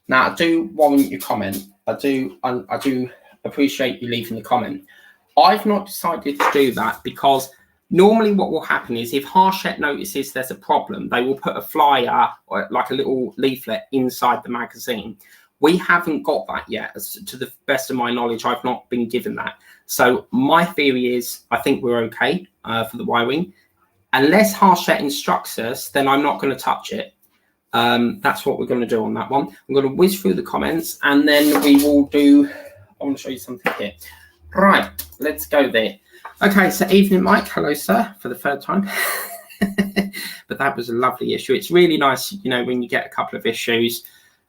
Now, I do warrant your comment. I do appreciate you leaving the comment. I've not decided to do that because normally what will happen is if Harshett notices there's a problem, they will put a flyer or like a little leaflet inside the magazine. We haven't got that yet. To the best of my knowledge, I've not been given that. So my theory is I think we're okay for the wiring. Unless Harshett instructs us, then I'm not going to touch it. That's what we're going to do on that one. I'm going to whiz through the comments and then we will do, I want to show you something here. Right, let's go there. Okay, so evening, Mike. Hello, sir, for the third time. But that was a lovely issue. It's really nice, when you get a couple of issues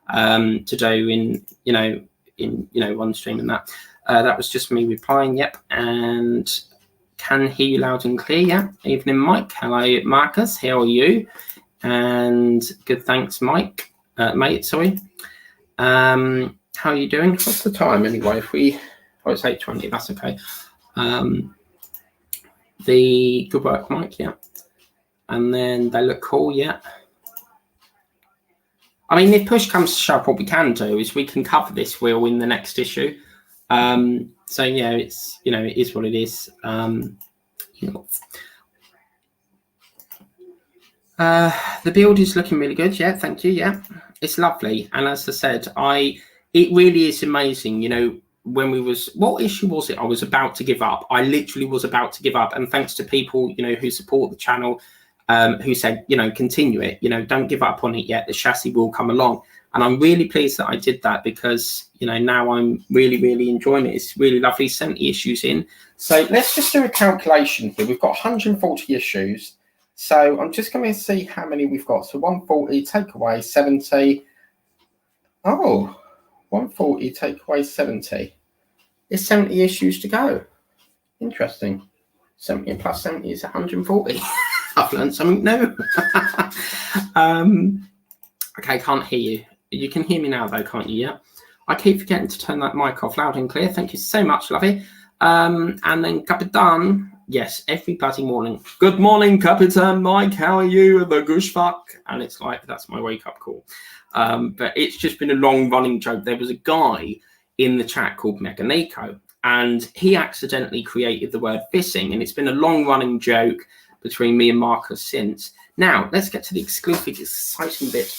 to do in one stream and that. That was just me replying, yep, and can hear you loud and clear, yeah. Evening, Mike. Hello, Marcus. How are you? And good, thanks, Mike. Mate, sorry. How are you doing? What's the time anyway? It's 8:20. That's okay. The good work, Mike. Yeah. And then they look cool. Yeah. I mean, if push comes to shove, what we can do is we can cover this wheel in the next issue. So yeah, it's it is what it is. The build is looking really good. Yeah, thank you. Yeah, it's lovely. And as I said, it really is amazing. You know, when we was, what issue was it? I was about to give up. I literally was about to give up. And thanks to people, you know, who support the channel, who said, you know, continue it, you know, don't give up on it yet. The chassis will come along. And I'm really pleased that I did that because, you know, now I'm really, really enjoying it. It's really lovely. 70 issues in. So let's just do a calculation here. We've got 140 issues. So I'm just going to see how many we've got. So 140, take away 70. Oh, 140, take away 70. There's 70 issues to go. Interesting. 70 plus 70 is 140. I've learned something new. Okay, can't hear you. You can hear me now though, can't you? Yeah. I keep forgetting to turn that mic off loud and clear. Thank you so much, lovey. And then Capitan, yes, every bloody morning. Good morning, Capitan Mike. How are you? The gush fuck. And it's like, that's my wake up call. But it's just been a long running joke. There was a guy in the chat called Meganico, and he accidentally created the word fissing, and it's been a long running joke between me and Marcus since. Now, let's get to the exclusive, exciting bit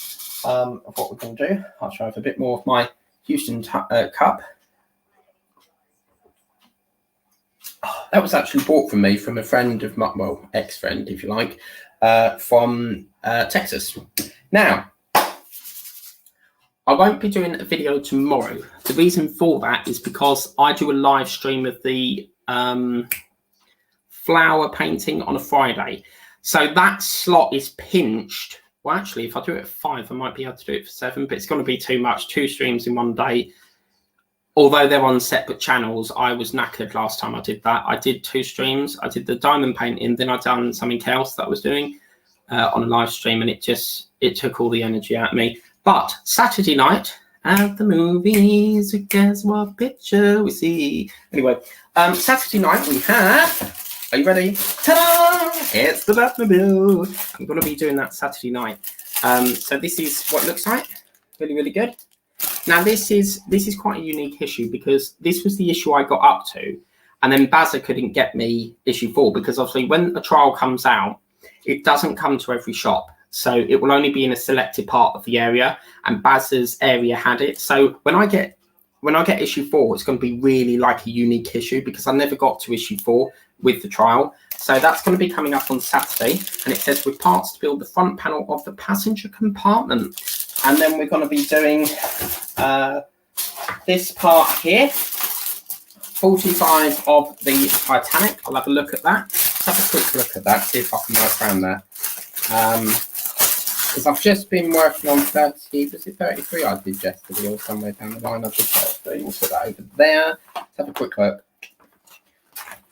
of what we're going to do. I'll try with a bit more of my Houston cup. Oh, that was actually bought from me from a friend of my, well, ex-friend, if you like, from Texas. Now, I won't be doing a video tomorrow. The reason for that is because I do a live stream of the flower painting on a Friday. So that slot is pinched. Well, actually, if I do it at 5, I might be able to do it for 7, but it's going to be too much. 2 streams in one day. Although they're on separate channels, I was knackered last time I did that. I did 2 streams. I did the diamond painting, then I done something else that I was doing on a live stream, and it took all the energy out of me. But Saturday night at the movies, guess what picture we see? Anyway, Saturday night we have. Are you ready? Ta-da! It's the Batmobile. I'm going to be doing that Saturday night. So this is what it looks like. Really, really good. Now this is quite a unique issue because this was the issue I got up to, and then Bazza couldn't get me issue 4 because obviously when a trial comes out, it doesn't come to every shop. So it will only be in a selected part of the area, and Bazza's area had it. So when I get issue 4, it's going to be really like a unique issue because I never got to issue 4 with the trial. So that's going to be coming up on Saturday, and it says with parts to build the front panel of the passenger compartment. And then we're going to be doing this part here, 45 of the Titanic. I'll have a look at that. Let's have a quick look at that, see if I can work around there. Because I've just been working on 30, was it 33 I did yesterday or somewhere down the line? I did 33, we'll put that over there. Let's have a quick look.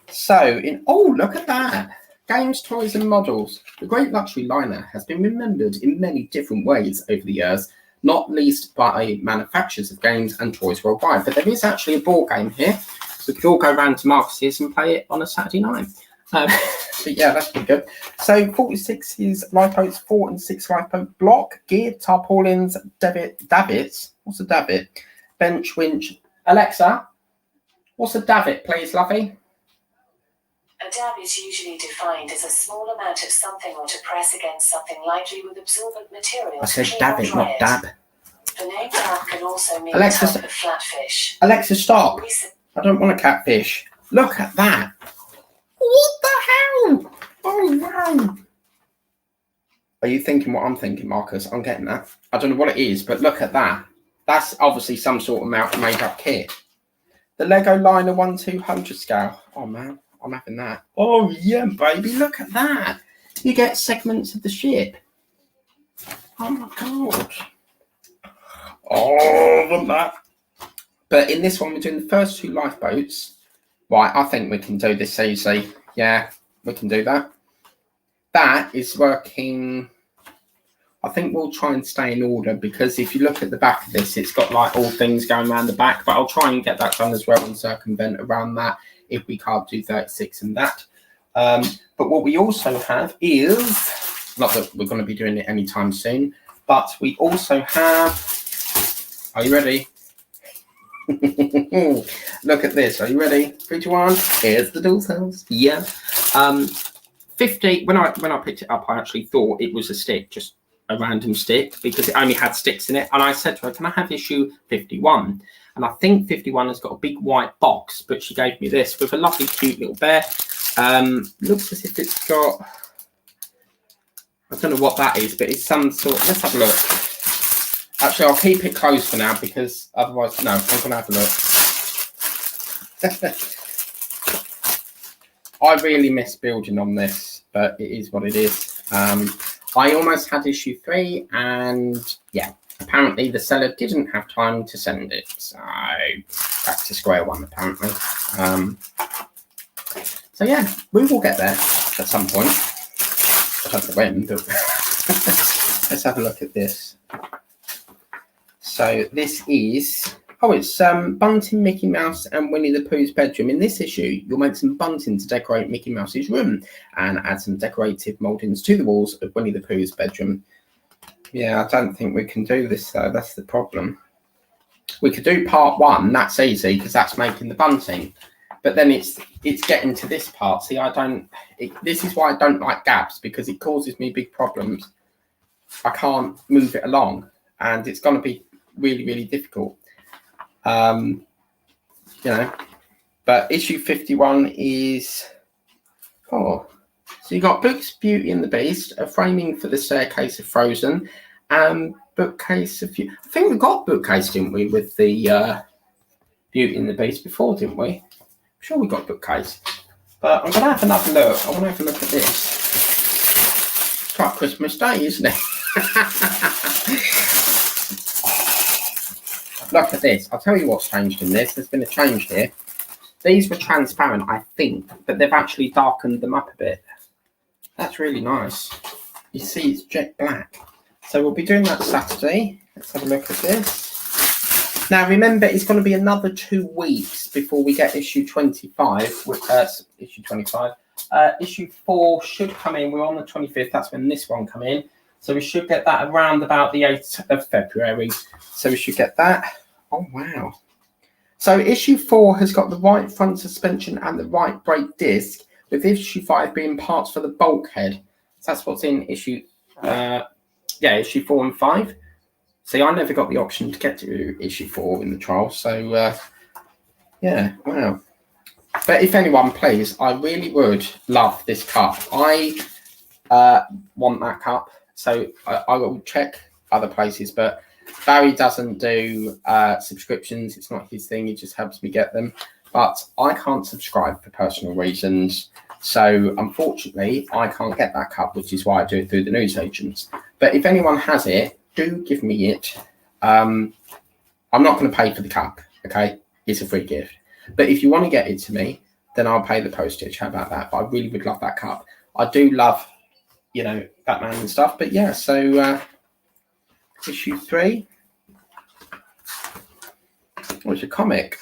So, oh, look at that. Games, toys and models. The great luxury liner has been remembered in many different ways over the years, not least by manufacturers of games and toys worldwide. But there is actually a board game here. So we could all go round to Marcus's and play it on a Saturday night. But yeah, that's pretty good. So 46 is lifeboats, 4 and 6 lifeboat block, geared tarpaulins, davits. What's a davit? Bench, winch. Alexa, what's a davit, please, lovey? A dab is usually defined as a small amount of something or to press against something lightly with absorbent material. I said davit, not dab. The name dab can also mean Alexa, type of flatfish. Alexa, stop. I don't want a catfish. Look at that. What the hell? Oh, wow. Are you thinking what I'm thinking, Marcus? I'm getting that. I don't know what it is, but look at that. That's obviously some sort of made-up kit. The Lego Liner 1/200 scale. Oh, man. I'm having that. Oh, yeah, baby. Look at that. You get segments of the ship. Oh, my God. Oh, look at that. But in this one, we're doing the first 2 lifeboats. Right, I think we can do this easy. Yeah, we can do that. That is working. I think we'll try and stay in order because if you look at the back of this, it's got like all things going around the back. But I'll try and get that done as well and circumvent around that if we can't do 36 and that. But what we also have is, not that we're going to be doing it anytime soon, but we also have, are you ready? Look at this. Are you ready? 3, 2, 1. Here's the dual cells. Yeah. 50. When I picked it up, I actually thought it was a stick, just a random stick because it only had sticks in it. And I said to her, can I have issue 51? And I think 51 has got a big white box, but she gave me this with a lovely, cute little bear. Looks as if it's got, I don't know what that is, but it's some sort. Let's have a look. Actually, I'll keep it closed for now because otherwise, no, I'm going to have a look. I really miss building on this, but it is what it is. I almost had issue 3, and yeah, apparently the seller didn't have time to send it. So back to square one, apparently. So yeah, we will get there at some point. I don't know when, but let's have a look at this. So this is, it's Bunting, Mickey Mouse and Winnie the Pooh's bedroom. In this issue, you'll make some bunting to decorate Mickey Mouse's room and add some decorative mouldings to the walls of Winnie the Pooh's bedroom. Yeah, I don't think we can do this though, that's the problem. We could do part 1, that's easy because that's making the bunting. But then it's getting to this part. See, this is why I don't like gaps, because it causes me big problems. I can't move it along and it's going to be really, really difficult. You know, but issue 51 is, so you got books, Beauty and the Beast, a framing for the staircase of Frozen, and bookcase of, I think we got bookcase, didn't we, with the Beauty and the Beast before, didn't we? I'm sure we got bookcase, but I'm gonna have another look. I want to have a look at this. It's quite Christmas Day, isn't it? Look at this. I'll tell you what's changed in this. There's been a change here. These were transparent, I think, but they've actually darkened them up a bit. That's really nice. You see, it's jet black. So we'll be doing that Saturday. Let's have a look at this. Now, remember, it's going to be another 2 weeks before we get issue 25. Issue 25. Issue 4 should come in. We're on the 25th. That's when this one come in. So we should get that around about the 8th of February. So we should get that. Oh, wow. So issue 4 has got the right front suspension and the right brake disc, with issue 5 being parts for the bulkhead. So that's what's in issue, issue 4 and 5. See, I never got the option to get to issue 4 in the trial. So, yeah, wow. But if anyone, please, I really would love this cup. I want that cup. So I will check other places, but Barry doesn't do subscriptions. It's not his thing. He just helps me get them. But I can't subscribe for personal reasons. So unfortunately, I can't get that cup, which is why I do it through the newsagents. But if anyone has it, do give me it. I'm not going to pay for the cup, okay? It's a free gift. But if you want to get it to me, then I'll pay the postage. How about that? But I really would love that cup. I do love, you know, Batman and stuff. But yeah, so issue 3 was a comic.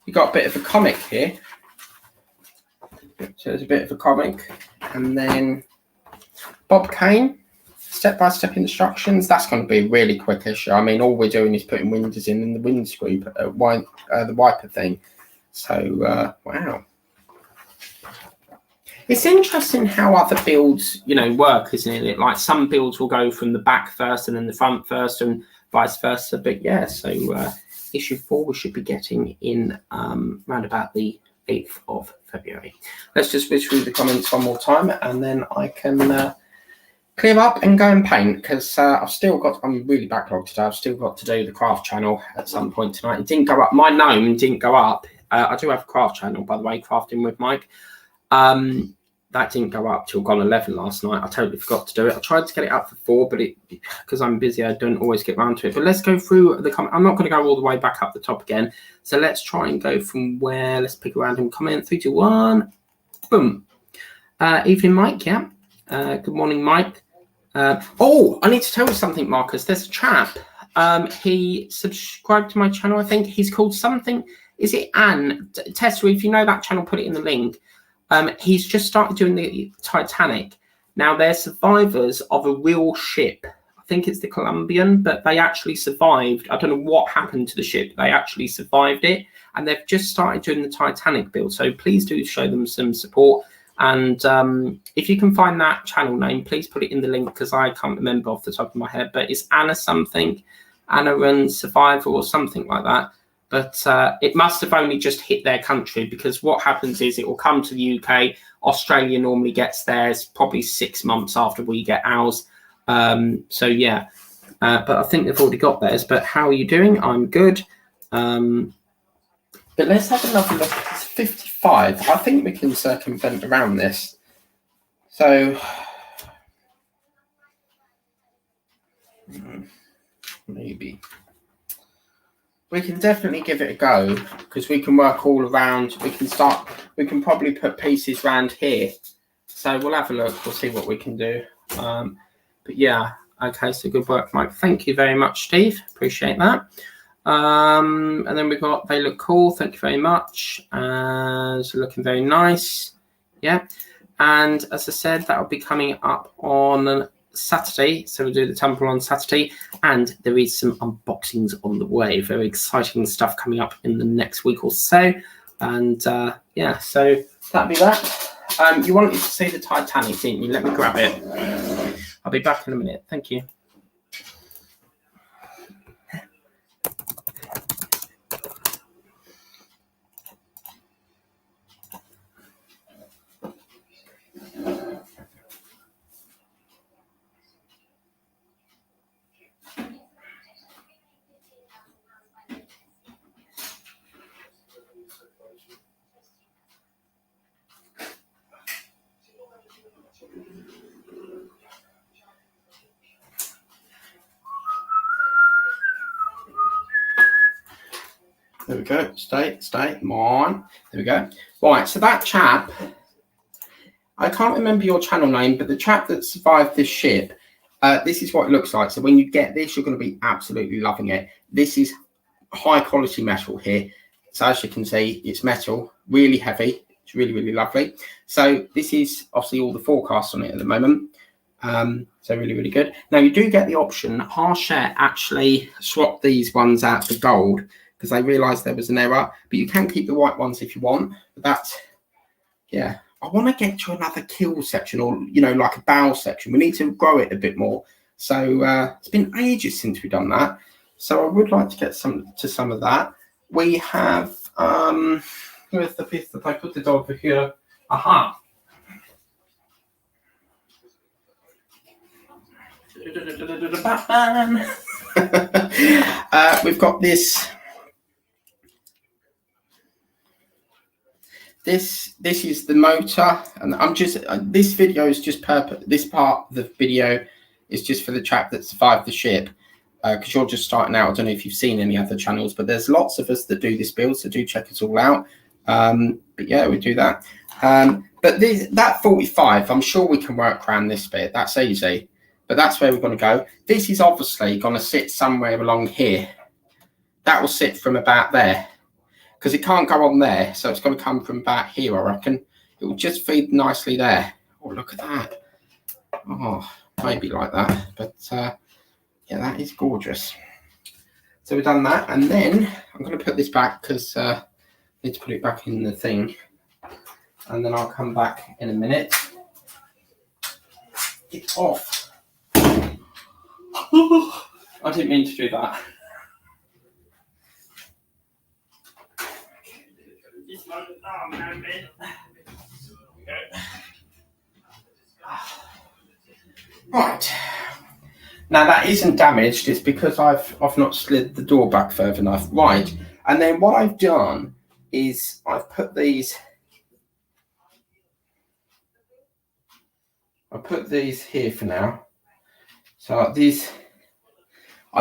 You got a bit of a comic here. So there's a bit of a comic, and then Bob Kane, step-by-step instructions. That's going to be a really quick issue. I mean, all we're doing is putting windows in the windscreen, the wiper thing. So wow. It's interesting how other builds, you know, work, isn't it? Like some builds will go from the back first and then the front first and vice versa. But yeah, so issue 4 we should be getting in round about the 8th of February. Let's just whiz through the comments one more time and then I can clear up and go and paint, because I'm really backlogged today. I've still got to do the craft channel at some point tonight. It didn't go up. My gnome didn't go up. I do have a craft channel, by the way, Crafting with Mike. That didn't go up till gone 11 last night. I totally forgot to do it. I tried to get it up for 4, but because I'm busy, I don't always get around to it. But let's go through the comment. I'm not going to go all the way back up the top again. So let's try and go from where. Let's pick a random comment. 3, 2, 1. Boom. Evening, Mike. Yeah. Good morning, Mike. I need to tell you something, Marcus. There's a chap. He subscribed to my channel. I think he's called something. Is it Anne? Tessa, if you know that channel, put it in the link. He's just started doing the Titanic. Now, they're survivors of a real ship. I think it's the Columbian, but they actually survived. I don't know what happened to the ship. They actually survived it, and they've just started doing the Titanic build. So please do show them some support. And if you can find that channel name, please put it in the link, because I can't remember off the top of my head, but it's Anna something, Anna and Survivor or something like that. But it must have only just hit their country, because what happens is it will come to the UK. Australia normally gets theirs probably 6 months after we get ours. So yeah, but I think they've already got theirs. But how are you doing? I'm good. But let's have another look. It's 55. I think we can circumvent around this. So maybe we can definitely give it a go, because we can work all around. We can probably put pieces around here. So we'll have a look. We'll see what we can do. But yeah, okay, so good work, Mike. Thank you very much, Steve. Appreciate that. And then we've got They Look Cool. Thank you very much. So looking very nice. Yeah. And as I said, that will be coming up on Saturday. So we'll do the temple on Saturday. And there is some unboxings on the way. Very exciting stuff coming up in the next week or so. And yeah, so that'll be that. You wanted to see the Titanic, didn't you? Let me grab it. I'll be back in a minute. Thank you. There we go. Stay, come on. There we go. Right, so that chap, I can't remember your channel name, but the chap that survived this ship, this is what it looks like. So when you get this, you're going to be absolutely loving it. This is high quality metal here. So as you can see, it's metal, really heavy. It's really, really lovely. So this is obviously all the forecasts on it at the moment. So really, really good. Now you do get the option. Harshare actually swapped these ones out for gold, because they realised there was an error, but you can keep the white ones if you want. But that's, yeah. I want to get to another kill section, or, you know, like a bow section. We need to grow it a bit more. So it's been ages since we've done that. So I would like to get some of that. We have, where's the piece that I put it over here? Aha. Batman. We've got this. This is the motor, and I'm just this video is just this part of the video is just for the chap that survived the ship, because you're just starting out. I don't know if you've seen any other channels, but there's lots of us that do this build, so do check us all out. But yeah, we do that. But that 45, I'm sure we can work around this bit. That's easy, but that's where we're going to go. This is obviously going to sit somewhere along here. That will sit from about there, because it can't go on there, so it's going to come from about here, I reckon. It will just feed nicely there. Oh, look at that. Oh, maybe like that. But, yeah, that is gorgeous. So we've done that, and then I'm going to put this back, because I need to put it back in the thing. And then I'll come back in a minute. Get off. I didn't mean to do that. Right. Now that isn't damaged. It's because I've not slid the door back further enough. Right. And then what I've done is I've put these. I put these here for now. So these,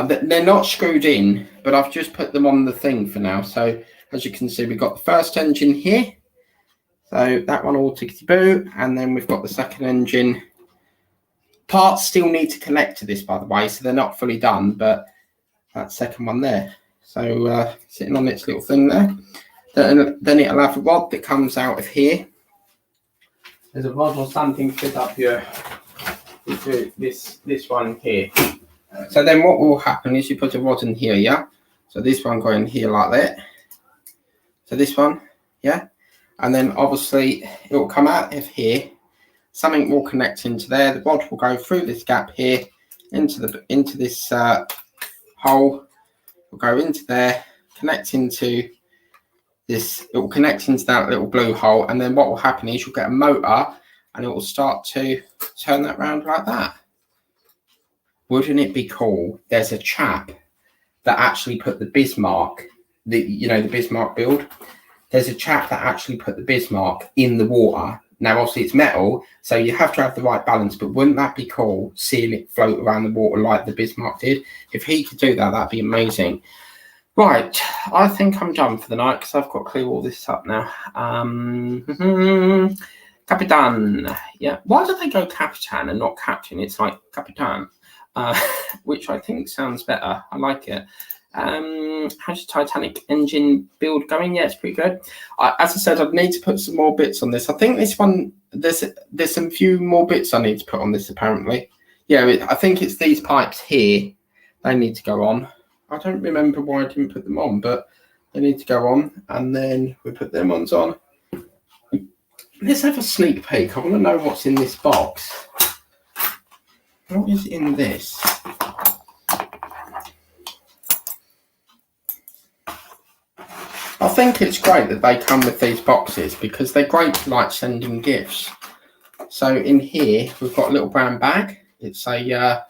they're not screwed in, but I've just put them on the thing for now. So as you can see, we've got the first engine here. So that one all tickety-boo. And then we've got the second engine. Parts still need to connect to this, by the way, so they're not fully done, but that second one there. So sitting on its little thing there. Then it'll have a rod that comes out of here. There's a rod or something fit up here into this one here. So then what will happen is you put a rod in here, yeah? So this one going here like that. So this one, yeah? and then obviously it will come out of here. Something will connect into there. The rod will go through this gap here into this hole. Will go into there, connect into this. It will connect into that little blue hole, and then what will happen is you'll get a motor, and it will start to turn that round like that. Wouldn't it be cool? There's a chap that actually put the Bismarck, the Bismarck build. There's a chap that actually put the Bismarck in the water. Now, obviously, it's metal, so you have to have the right balance, but wouldn't that be cool, seeing it float around the water like the Bismarck did? If he could do that, that'd be amazing. Right, I think I'm done for the night because I've got to clear all this up now. Capitan. Yeah, why do they go Capitan and not Captain? It's like Capitan, which I think sounds better. I like it. How's the Titanic engine build going? Yeah, it's pretty good. As I said, I'd need to put some more bits on this. I think this one, there's some few more bits I need to put on this apparently. Yeah, I think it's these pipes here. They need to go on. I don't remember why I didn't put them on, but they need to go on, and then we put them ones on. Let's have a sneak peek. I want to know what's in this box. What is in this? I think it's great that they come with these boxes because they're great for like sending gifts. So in here we've got a little brown bag. It's a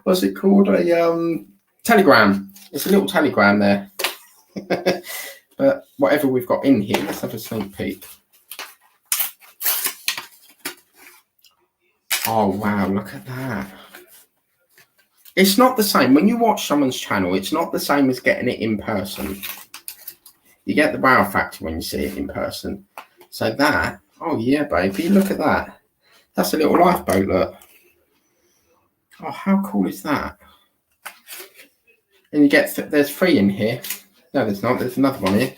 what's it called? A telegram. It's a little telegram there. But whatever we've got in here, let's have a sneak peek. Oh wow, look at that. It's not the same. When you watch someone's channel, it's not the same as getting it in person. You get the wow factor when you see it in person. So that, oh yeah, baby, look at that. That's a little lifeboat, look. Oh, how cool is that? And you get, there's 3 in here. No, there's not. There's another one here.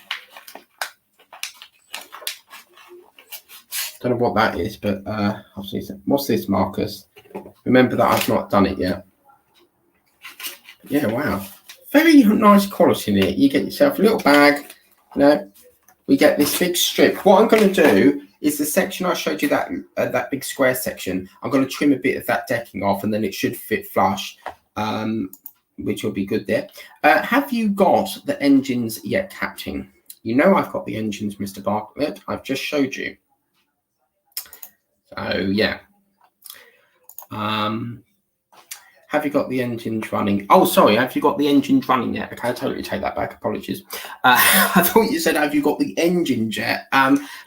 Don't know what that is, but obviously, what's this, Marcus? Remember that I've not done it yet. Yeah, wow. Very nice quality in it. You get yourself a little bag, you know. We get this big strip. What I'm going to do is the section I showed you, that big square section, I'm going to trim a bit of that decking off, and then it should fit flush, which will be good there. Have you got the engines yet, Captain? You know I've got the engines, Mr. Bartlett. I've just showed you. So, yeah. Have you got the engines running? Oh, sorry. Have you got the engines running yet? Okay, I totally take that back. Apologies. I thought you said, have you got the engines yet?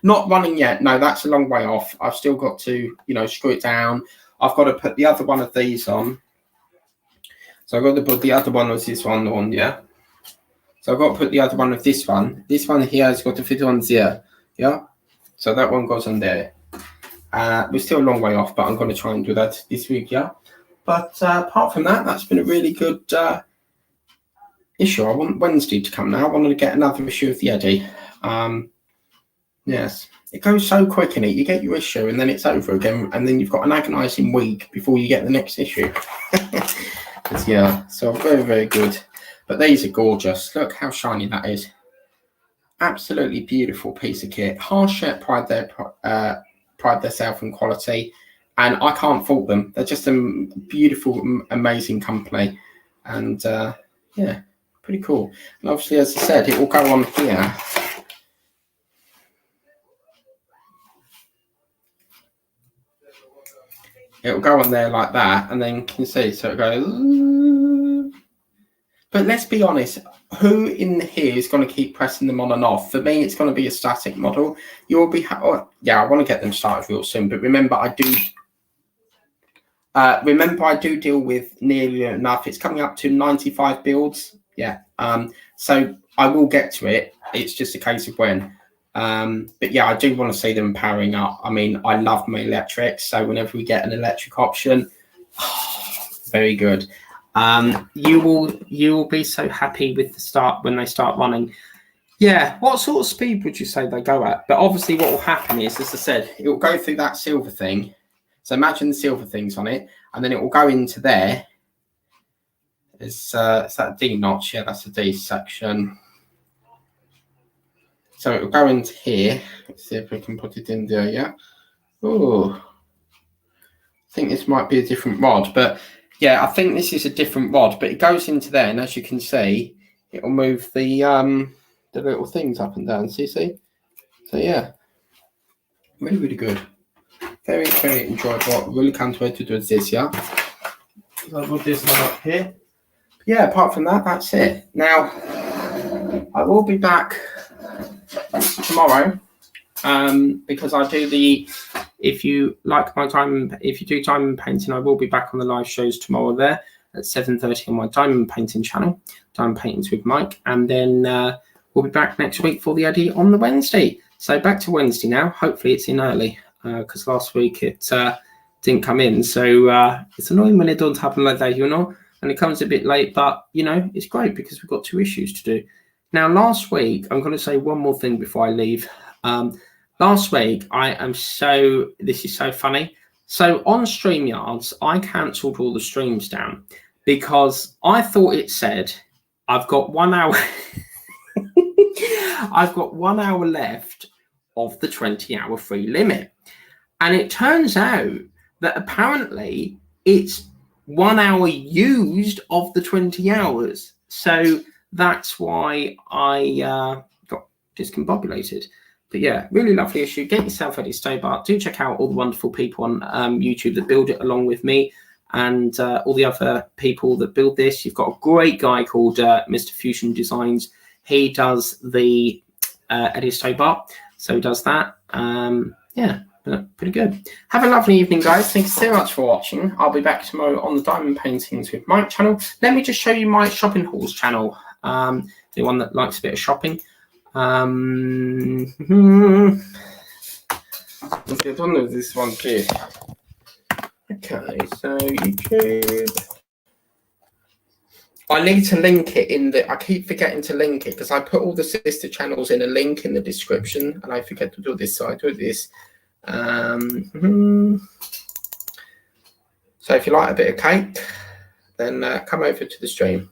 Not running yet. No, that's a long way off. I've still got to, screw it down. I've got to put the other one of these on. So I've got to put the other one of this one on, yeah? So I've got to put the other one of this one. This one here has got to fit on there, yeah? So that one goes on there. We're still a long way off, but I'm going to try and do that this week, yeah? But apart from that, that's been a really good issue. I want Wednesday to come now. I wanted to get another issue of the Eddy. Yes, it goes so quick in it. You get your issue and then it's over again. And then you've got an agonising week before you get the next issue. Yeah, so very, very good. But these are gorgeous. Look how shiny that is. Absolutely beautiful piece of kit. Harshette pride themselves in quality. And I can't fault them. They're just a beautiful, amazing company. And yeah, pretty cool. And obviously, as I said, it will go on here. It will go on there like that. And then you can see, so it goes. But let's be honest, who in here is going to keep pressing them on and off? For me, it's going to be a static model. You'll be, yeah, I want to get them started real soon. But remember, I do deal with nearly enough. It's coming up to 95 builds. Yeah. So I will get to it. It's just a case of when. But yeah, I do want to see them powering up. I mean, I love my electrics. So whenever we get an electric option, very good. You will be so happy with the start when they start running. Yeah. What sort of speed would you say they go at? But obviously what will happen is, as I said, it will go through that silver thing. So imagine the silver things on it, and then it will go into there. Is that D notch? Yeah, that's a D section. So it'll go into here. Let's see if we can put it in there. Yeah. Oh, I think this might be a different rod, but yeah, I think this is a different rod. But it goes into there, and as you can see, it'll move the little things up and down. See? So yeah, really, really good. Very, very enjoyable. Really can't wait to do this. Yeah. So I'll put this one up here. Yeah. Apart from that, that's it. Now, I will be back tomorrow. Because I do if you like my if you do diamond painting, I will be back on the live shows tomorrow there at 7:30 on my diamond painting channel, Diamond Paintings with Mike, and then we'll be back next week for the Eddie on the Wednesday. So back to Wednesday now. Hopefully it's in early because last week it didn't come in. So it's annoying when it doesn't happen like that, and it comes a bit late, but it's great because we've got 2 issues to do. Now, last week, I'm going to say one more thing before I leave. Last week, this is so funny. So on StreamYards, I cancelled all the streams down because I thought it said, I've got 1 hour. I've got 1 hour left of the 20-hour free limit. And it turns out that apparently it's 1 hour used of the 20 hours. So that's why I got discombobulated. But yeah, really lovely issue. Get yourself Eddie Stobart. Do check out all the wonderful people on YouTube that build it along with me and all the other people that build this. You've got a great guy called Mr. Fusion Designs. He does the Eddie Stobart. So he does that. Yeah, pretty good. Have a lovely evening, guys. Thank you so much for watching. I'll be back tomorrow on the Diamond Paintings with Mike channel. Let me just show you my shopping hauls channel. Anyone that likes a bit of shopping. Let's get on with this one too. Okay, so YouTube. I need to link it in I keep forgetting to link it because I put all the sister channels in a link in the description and I forget to do this, so I do this. So if you like a bit of cake, then come over to the stream.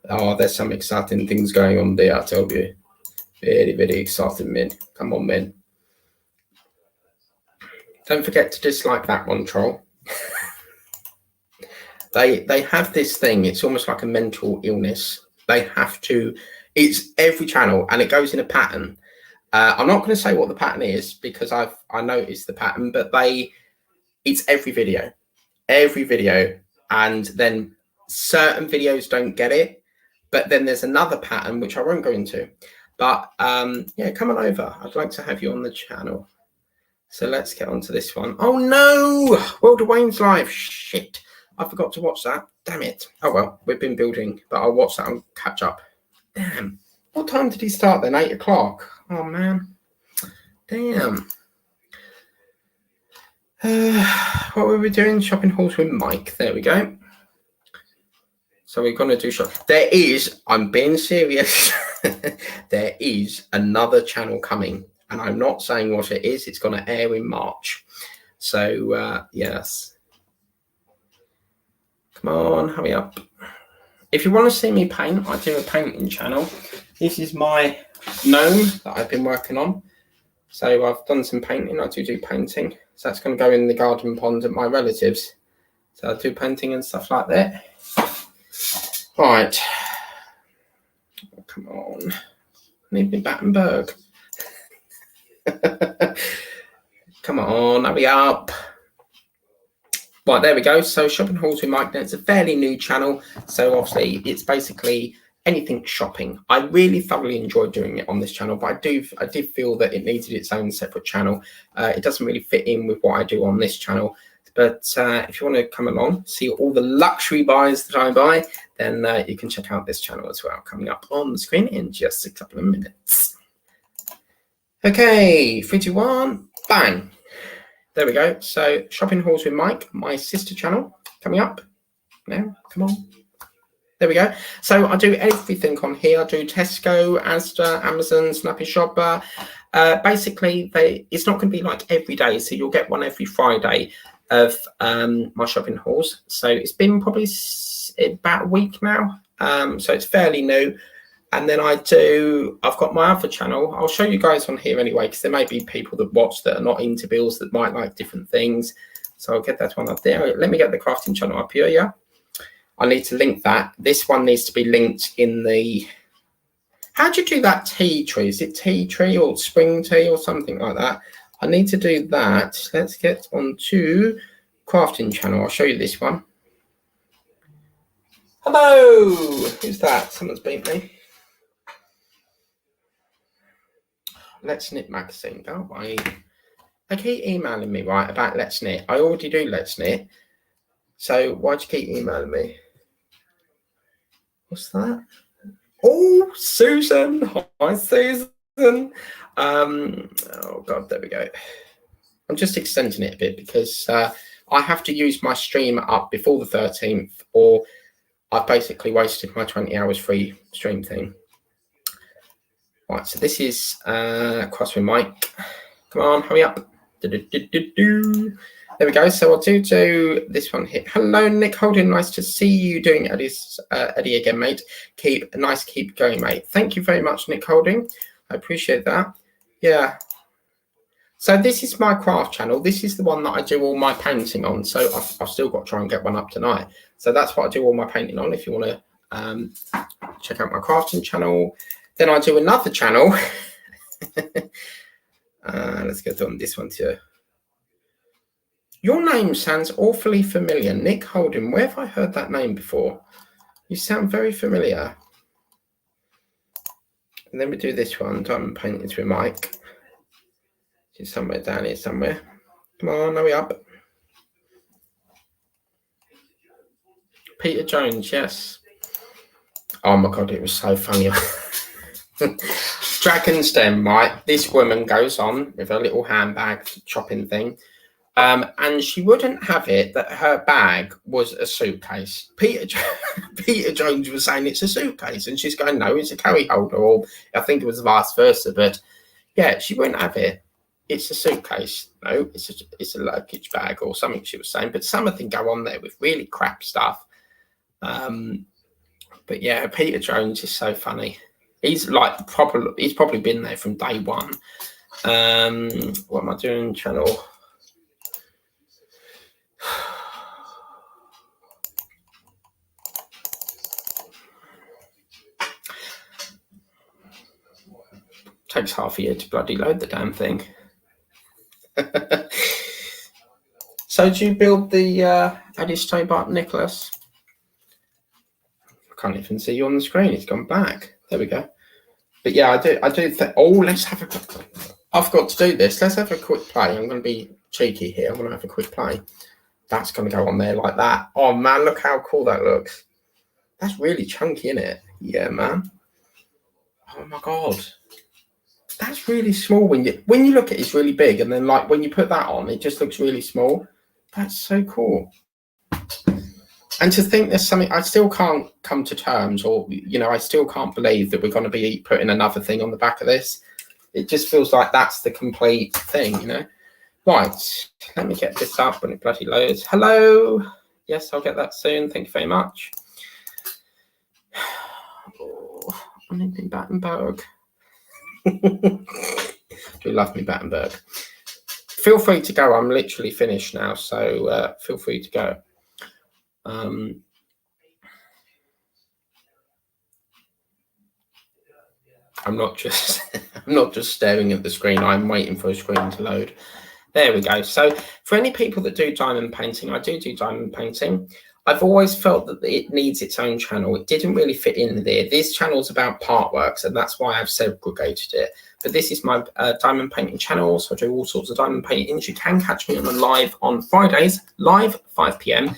Oh, there's some exciting things going on there, I tell you. Very, very exciting, men. Come on, men. Don't forget to dislike that one, troll. They have this thing. It's almost like a mental illness. They have to. It's every channel, and it goes in a pattern. I'm not going to say what the pattern is because I noticed the pattern, but it's every video, and then certain videos don't get it. But then there's another pattern, which I won't go into. But yeah, come on over. I'd like to have you on the channel. So let's get on to this one. Oh, no. World of Wayne's Live. Shit. I forgot to watch that. Damn it. Oh, well, we've been building. But I'll watch that and catch up. Damn. What time did he start then? 8 o'clock. Oh, man. Damn. What were we doing? Shopping hauls with Mike. There we go. So we're going to do shop. There is, I'm being serious, there is another channel coming. And I'm not saying what it is. It's going to air in March. So, yes. Come on, hurry up. If you want to see me paint, I do a painting channel. This is my gnome that I've been working on. So I've done some painting. I do painting. So that's going to go in the garden pond at my relatives. So I do painting and stuff like that. Right. Come on. Need me Battenberg. Come on, hurry up. Right, there we go. So shopping hauls with Mike. Now, it's a fairly new channel. So obviously it's basically anything shopping. I really thoroughly enjoyed doing it on this channel, but I did feel that it needed its own separate channel. It doesn't really fit in with what I do on this channel. But if you want to come along, see all the luxury buys that I buy, then you can check out this channel as well, coming up on the screen in just a couple of minutes. Okay, 3, 2, 1, bang. There we go. So shopping hauls with Mike, my sister channel, coming up now. Come on. There we go. So I do everything on here. I do Tesco, Asda, Amazon, Snappy Shopper. Basically, it's not going to be like every day. So you'll get one every Friday of my shopping hauls. So it's been probably about a week now. So it's fairly new. And then I've got my other channel. I'll show you guys on here anyway, because there may be people that watch that are not into builds that might like different things. So I'll get that one up there. Let me get the crafting channel up here, yeah? I need to link that. This one needs to be linked in the... How do you do that tea tree? Is it tea tree or spring tea or something like that? I need to do that. Let's get on to crafting channel. I'll show you this one. Hello! Who's that? Someone's beat me. Let's Knit magazine. Go away. They keep emailing me, right, about Let's Knit. I already do Let's Knit. So why'd you keep emailing me? What's that? Oh, Susan. Hi, Susan. Oh, God, there we go. I'm just extending it a bit because I have to use my stream up before the 13th, or I've basically wasted my 20 hours free stream thing. Right, so this is cross with Mike. Come on, hurry up. There we go. So I'll do this one here. Hello, Nick Holding. Nice to see you doing Eddie again, mate. Keep going, mate. Thank you very much, Nick Holding. I appreciate that. Yeah. So this is my craft channel. This is the one that I do all my painting on. So I've still got to try and get one up tonight. So that's what I do all my painting on. If you want to check out my crafting channel, then I do another channel. Let's get on this one too. Your name sounds awfully familiar. Nick Holden. Where have I heard that name before? You sound very familiar. And then we do this one. Diamond painting with Mike. It's somewhere down here somewhere. Come on, hurry up. Peter Jones, yes. Oh my God, it was so funny. Dragon's Den, right? This woman goes on with her little handbag shopping thing. And she wouldn't have it that her bag was a suitcase. Peter Jones was saying it's a suitcase, and she's going, no, it's a carry holder, or I think it was vice versa. But yeah, she wouldn't have it. It's a suitcase. No, it's a luggage bag or something she was saying. But some of them go on there with really crap stuff. But yeah, Peter Jones is so funny. He's like he's probably been there from day one. What am I doing? Channel. Takes half a year to bloody load the damn thing. So do you build the Eddie Stobart, Nicholas? I can't even see you on the screen. It's gone back. There we go. But yeah, I do think. Oh, let's have a. I've got to do this. Let's have a quick play. I'm going to be cheeky here. I'm going to have a quick play. That's going to go on there like that. Oh man, look how cool that looks. That's really chunky, isn't it? Yeah, man. Oh my God. That's really small when you look at it, it's really big, and then like when you put that on, it just looks really small. That's so cool. And to think there's something I still can't come to terms, or I still can't believe that we're going to be putting another thing on the back of this. It just feels like that's the complete thing, Right, let me get this up when it bloody loads. Hello. Yes, I'll get that soon. Thank you very much. Oh, I need me Battenberg. Do love me Battenberg. Feel free to go. I'm literally finished now, so feel free to go. I'm not just staring at the screen. I'm waiting for a screen to load. There we go. So for any people that do diamond painting, I do diamond painting. I've always felt that it needs its own channel. It didn't really fit in there. This channel is about part works, and that's why I've segregated it. But this is my diamond painting channel, so I do all sorts of diamond paintings. You can catch me on a live on Fridays, live 5 p.m.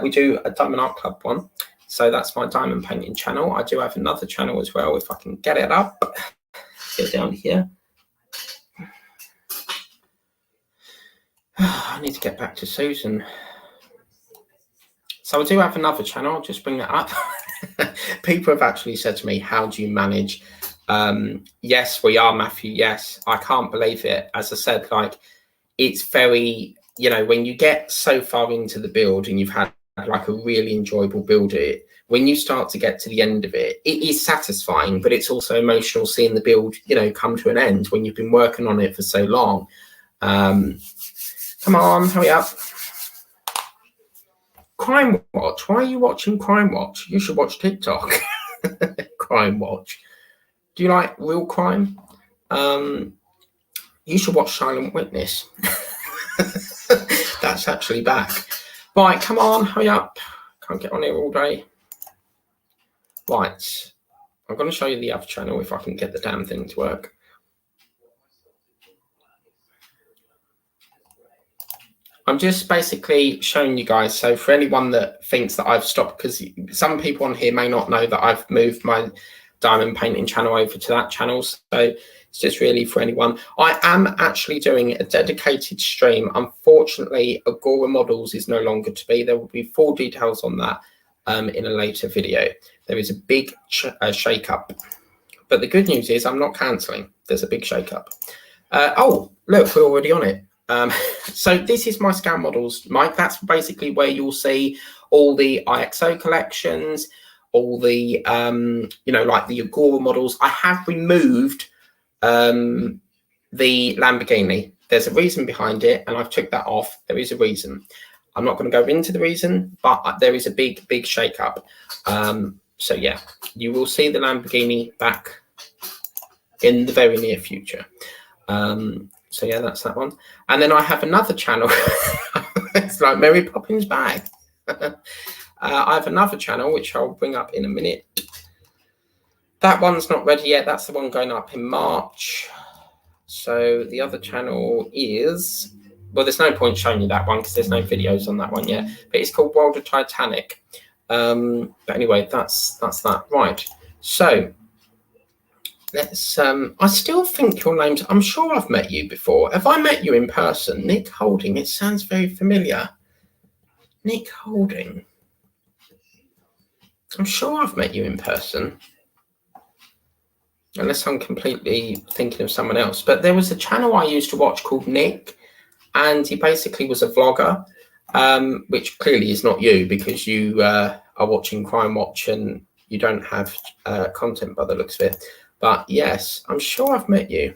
We do a Diamond Art Club one. So that's my diamond painting channel. I do have another channel as well, if I can get it up. Go down here. I need to get back to Susan. So I do have another channel. I'll just bring that up. People have actually said to me, how do you manage? Yes, we are, Matthew. Yes, I can't believe it. As I said, like, it's very, when you get so far into the build and you've had like a really enjoyable build, when you start to get to the end of it, it is satisfying, but it's also emotional seeing the build, you know, come to an end when you've been working on it for so long. Come on, hurry up. Crime Watch. Why are you watching Crime Watch? You should watch TikTok. Crime Watch. Do you like real crime? You should watch Silent Witness. That's actually back. Right, come on, hurry up. Can't get on here all day. Right. I'm going to show you the other channel if I can get the damn thing to work. I'm just basically showing you guys. So for anyone that thinks that I've stopped, because some people on here may not know that I've moved my diamond painting channel over to that channel. So it's just really for anyone. I am actually doing a dedicated stream. Unfortunately, Agora Models is no longer to be. There will be full details on that in a later video. There is a big shake-up. But the good news is I'm not cancelling. There's a big shake-up. Oh, look, we're already on it. So this is my scan models, Mike. That's basically where you'll see all the IXO collections, all the you know, like the Agora models. I have removed the Lamborghini. There's a reason behind it, and I've took that off. There is a reason. I'm not going to go into the reason, but there is a big shake up. So yeah, you will see the Lamborghini back in the very near future. So yeah, that's that one. And then I have another channel. It's like Mary Poppins bag. I have another channel, which I'll bring up in a minute. That one's not ready yet. That's the one going up in March. So the other channel is, well, there's no point showing you that one because there's no videos on that one yet. But it's called World of Titanic. But anyway, that's that. Right. So let's I still think your name's, I'm sure I've met you before. Have I met you in person? Nick Holding, it sounds very familiar. Nick Holding. I'm sure I've met you in person. Unless I'm completely thinking of someone else. But there was a channel I used to watch called Nick, and he basically was a vlogger, which clearly is not you because you are watching Crime Watch and you don't have content by the looks of it. But yes, I'm sure I've met you.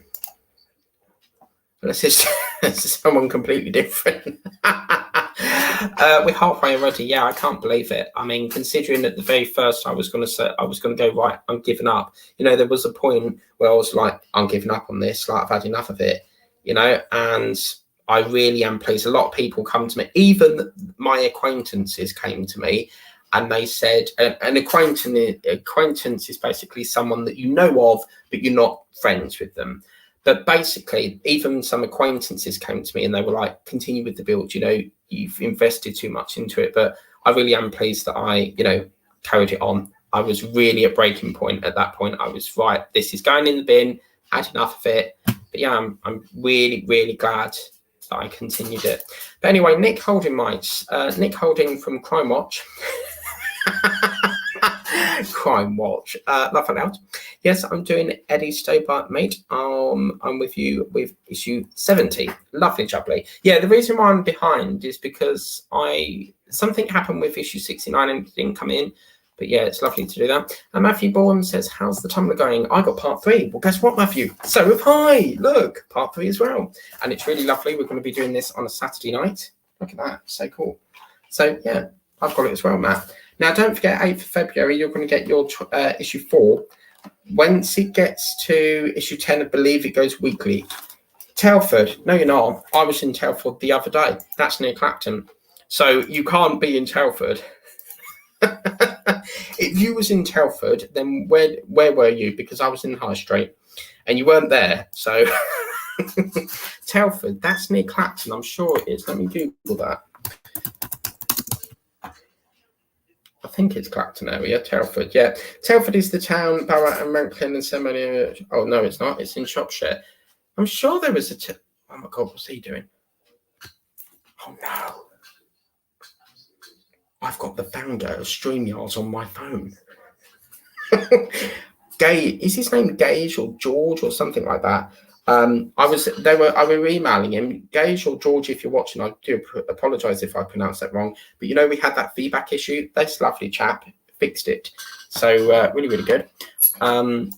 Unless it's someone completely different. We're halfway already. Yeah, I can't believe it. I mean, considering at the very first I was going to go, right, I'm giving up. You know, there was a point where I was like, I'm giving up on this. Like, I've had enough of it, you know, and I really am pleased. A lot of people come to me, even my acquaintances came to me and they said, an acquaintance is basically someone that you know of, but you're not friends with them. But basically, even some acquaintances came to me and they were like, continue with the build, you know, you've invested too much into it. But I really am pleased that I, you know, carried it on. I was really at breaking point at that point. I was right, this is going in the bin, had enough of it. But yeah, I'm really, really glad that I continued it. But anyway, Nick Holding mites. Nick Holding from Crime Watch. Crime Watch. Laugh aloud. Yes, I'm doing Eddie Stobart, mate. I'm with you with issue 70. Lovely, jubbly. Yeah, the reason why I'm behind is because something happened with issue 69 and it didn't come in. But yeah, it's lovely to do that. And Matthew Bourne says, how's the Tumblr going? I got part 3. Well, guess what, Matthew? So have I. Look, part 3 as well. And it's really lovely. We're going to be doing this on a Saturday night. Look at that. So cool. So yeah, I've got it as well, Matt. Now, don't forget, 8th of February, you're going to get your issue 4. Once it gets to issue 10, I believe it goes weekly. Telford. No, you're not. I was in Telford the other day. That's near Clapton. So you can't be in Telford. If you was in Telford, then where were you? Because I was in High Street and you weren't there. So Telford, that's near Clapton. I'm sure it is. Let me Google that. I think it's Clapton area, Telford. Yeah, Telford is the town, borough, and Ranklin and Seminary. Oh no, it's not. It's in Shropshire. I'm sure there was a. Oh my God, what's he doing? Oh no! I've got the founder of StreamYards on my phone. Gage, is his name Gage or George or something like that? I were emailing him, Gage or George, if you're watching. I do apologise if I pronounced that wrong. But you know, we had that feedback issue. This lovely chap, fixed it. So really, really good. And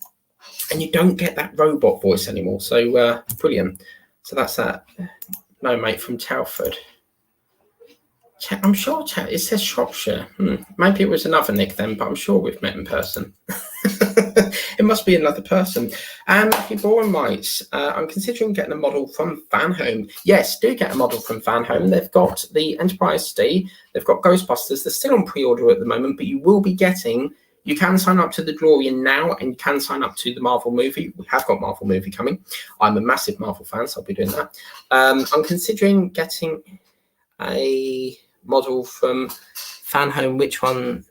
you don't get that robot voice anymore. So brilliant. So that's that. No, mate, from Telford. I'm sure it says Shropshire. Maybe it was another Nick then, but I'm sure we've met in person. It must be another person. And Matthew Bourne writes, I'm considering getting a model from Fanhome. Yes, do get a model from Fanhome. They've got the Enterprise D, they've got Ghostbusters. They're still on pre-order at the moment, but you will be getting, you can sign up to the DeLorean now, and you can sign up to the Marvel movie. We have got Marvel movie coming. I'm a massive Marvel fan, so I'll be doing that. I'm considering getting a model from Fanhome. Which one?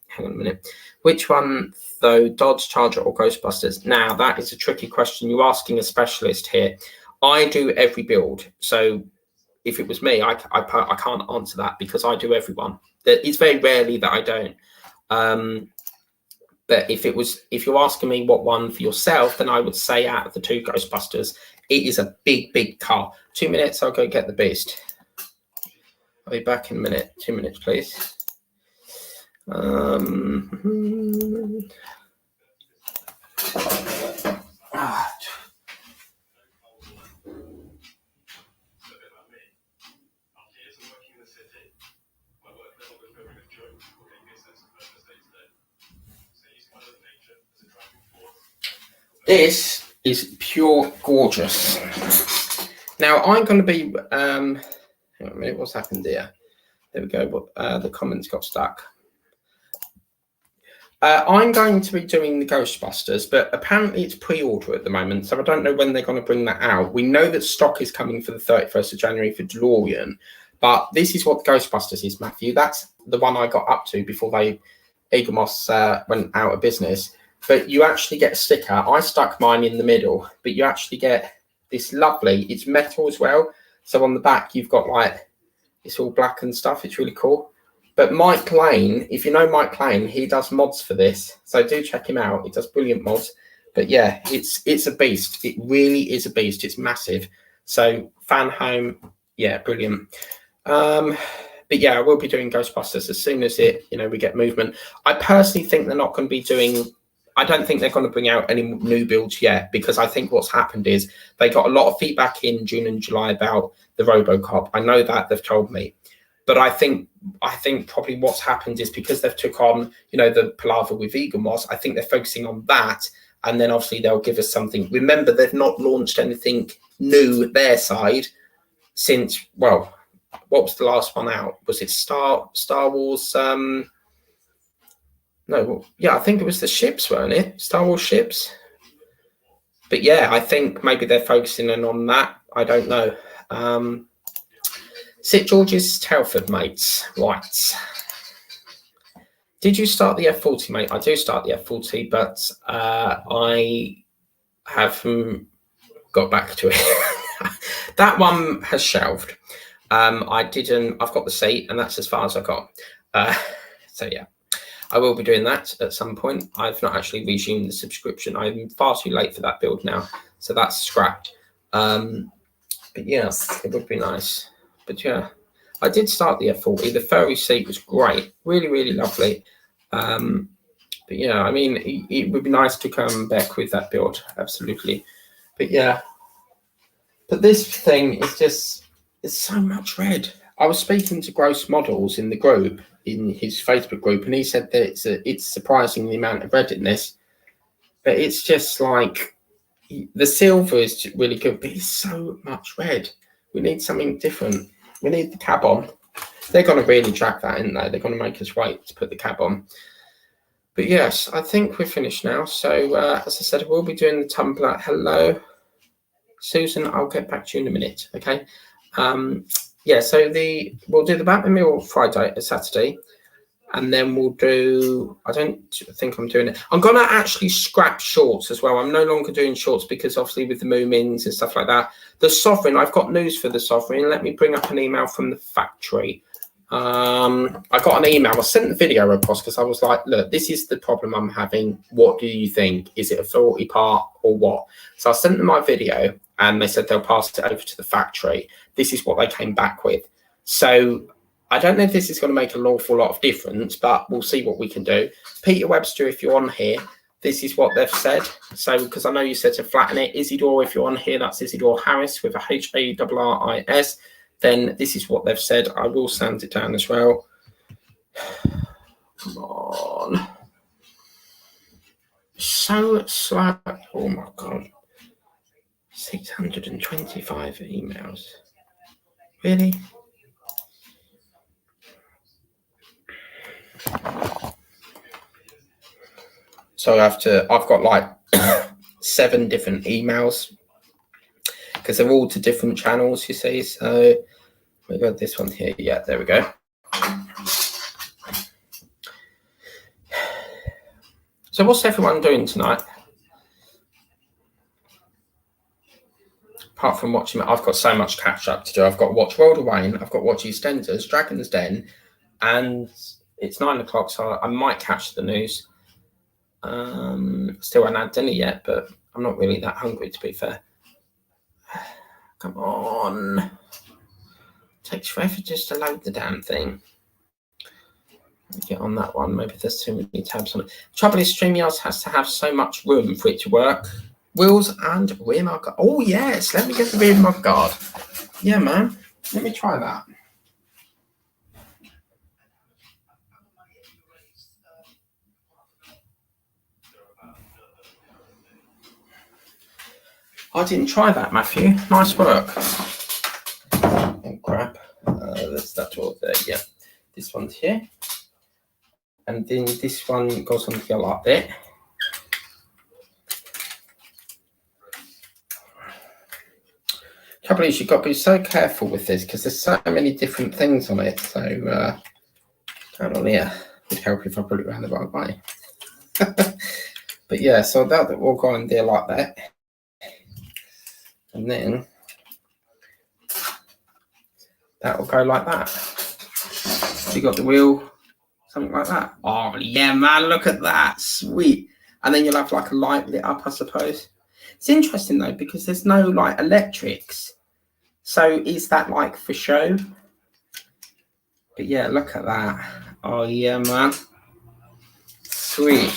Hang on a minute. Which one, though? Dodge, Charger, or Ghostbusters? Now, that is a tricky question. You're asking a specialist here. I do every build. So if it was me, I can't answer that because I do everyone. It's very rarely that I don't. But if you're asking me what one for yourself, then I would say out of the two Ghostbusters, it is a big, big car. 2 minutes, I'll go get the beast. I'll be back in a minute. 2 minutes, please. This is pure gorgeous. Now I'm going to be hang on a minute, what's happened here? There we go. But the comments got stuck. I'm going to be doing the Ghostbusters, but apparently it's pre-order at the moment, so I don't know when they're going to bring that out. We know that stock is coming for the 31st of January for DeLorean, but this is what the Ghostbusters is, Matthew. That's the one I got up to before Eaglemoss went out of business. But you actually get a sticker. I stuck mine in the middle, but you actually get this lovely, it's metal as well. So on the back, you've got like, it's all black and stuff. It's really cool. But Mike Lane, if you know Mike Lane, he does mods for this. So do check him out. He does brilliant mods. But yeah, it's a beast. It really is a beast. It's massive. So Fanhome, yeah, brilliant. But yeah, I will be doing Ghostbusters as soon as we get movement. I personally think they're not going to be doing, I don't think they're going to bring out any new builds yet, because I think what's happened is they got a lot of feedback in June and July about the RoboCop. I know that, they've told me. But I think probably what's happened is because they've took on, the palaver with Eaglemoss, I think they're focusing on that. And then obviously they'll give us something. Remember, they've not launched anything new their side since, well, what was the last one out? Was it Star Wars? No, yeah, I think it was the ships, weren't it? Star Wars ships. But yeah, I think maybe they're focusing in on that. I don't know. St George's Telford, mates. Right. Did you start the F40, mate? I do start the F40, but I haven't got back to it. That one has shelved. I've got the seat, and that's as far as I got. So yeah, I will be doing that at some point. I've not actually resumed the subscription. I'm far too late for that build now, so that's scrapped. But yeah, it would be nice. But yeah, I did start the F40. The furry seat was great, really, really lovely. But yeah, I mean, it would be nice to come back with that build, absolutely. But yeah, but this thing is just, it's so much red. I was speaking to Gross Models in the group, in his Facebook group, and he said that it's surprising the amount of red in this. But it's just like, the silver is really good, but it's so much red. We need something different. We need the cab on. They're going to really track that, aren't they? They're going to make us wait to put the cab on. But yes, I think we're finished now. So as I said, we'll be doing the tumbler. Hello, Susan. I'll get back to you in a minute. Okay. Yeah. So we'll do the Batman Meal Friday, Saturday, and then we'll do. I don't think I'm doing it. I'm going to actually scrap shorts as well. I'm no longer doing shorts because obviously with the Moomins and stuff like that. The Sovereign, I've got news for the Sovereign. Let me bring up an email from the factory. I got an email. I sent the video across because I was like, look, this is the problem I'm having. What do you think? Is it a faulty part or what? So I sent them my video and they said they'll pass it over to the factory. This is what they came back with. So I don't know if this is going to make an awful lot of difference, but we'll see what we can do. Peter Webster, if you're on here, this is what they've said. So, because I know you said to flatten it. Isidore, if you're on here, that's Isidore Harris with a Harris. Then this is what they've said. I will sand it down as well. Come on. So slow. Oh my God. 625 emails. Really? So I've got like 7 different emails because they're all to different channels, you see. So we got this one here. Yeah, there we go. So what's everyone doing tonight? Apart from watching, I've got so much catch up to do. I've got to watch World of Wayne, I've got to watch EastEnders, Dragon's Den, and it's 9 o'clock, so I might catch the news. Still haven't had dinner yet, but I'm not really that hungry, to be fair. Come on. Takes forever just to load the damn thing. Get on that one. Maybe there's too many tabs on it. The trouble is, StreamYard has to have so much room for it to work. Wheels and rear mudguard. Oh, yes. Let me get the rear mudguard. Yeah, man. Let me try that. I didn't try that, Matthew. Nice work. Oh, crap. There's that all there. Yeah. This one's here. And then this one goes on to go like that. Trouble is, you've got to be so careful with this because there's so many different things on it. So, down on here would help if I put it around the right way. But yeah, so that will go in there like that. And then that will go like that. So you got the wheel, something like that. Oh, yeah, man, look at that. Sweet. And then you'll have like a light lit up, I suppose. It's interesting, though, because there's no, like, electrics. So is that, like, for show? But, yeah, look at that. Oh, yeah, man. Sweet.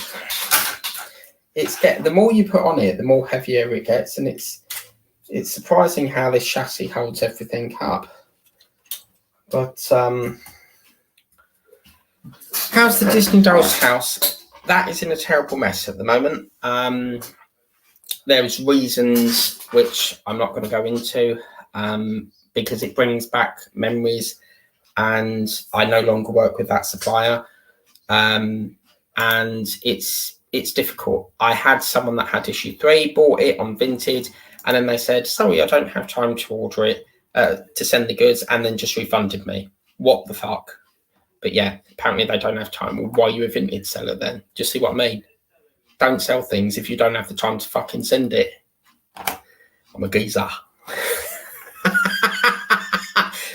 The more you put on it, the more heavier it gets. And it's surprising how this chassis holds everything up. But how's the Disney Dolls house? That is in a terrible mess at the moment. There's reasons which I'm not going to go into because it brings back memories, and I no longer work with that supplier. And it's difficult. I had someone that had issue 3, bought it on Vinted, and then they said, sorry, I don't have time to order it, to send the goods, and then just refunded me. What the fuck? But yeah, apparently they don't have time. Well, why are you a Vinted seller then? Do you see what I mean? Don't sell things if you don't have the time to fucking send it. I'm a geezer.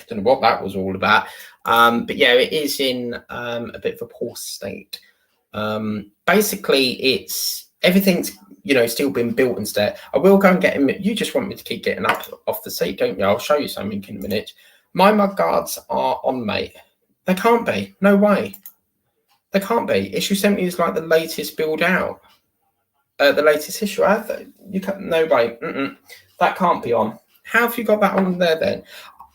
Don't know what that was all about. But yeah, it is in a bit of a poor state. Basically, everything's still been built and stuff. I will go and get him. You just want me to keep getting up off the seat, don't you? I'll show you something in a minute. My mud guards are on, mate. They can't be. No way. They can't be. Issue 70 is like the latest build out. The latest issue. You can't. No way. That can't be on. How have you got that on there then?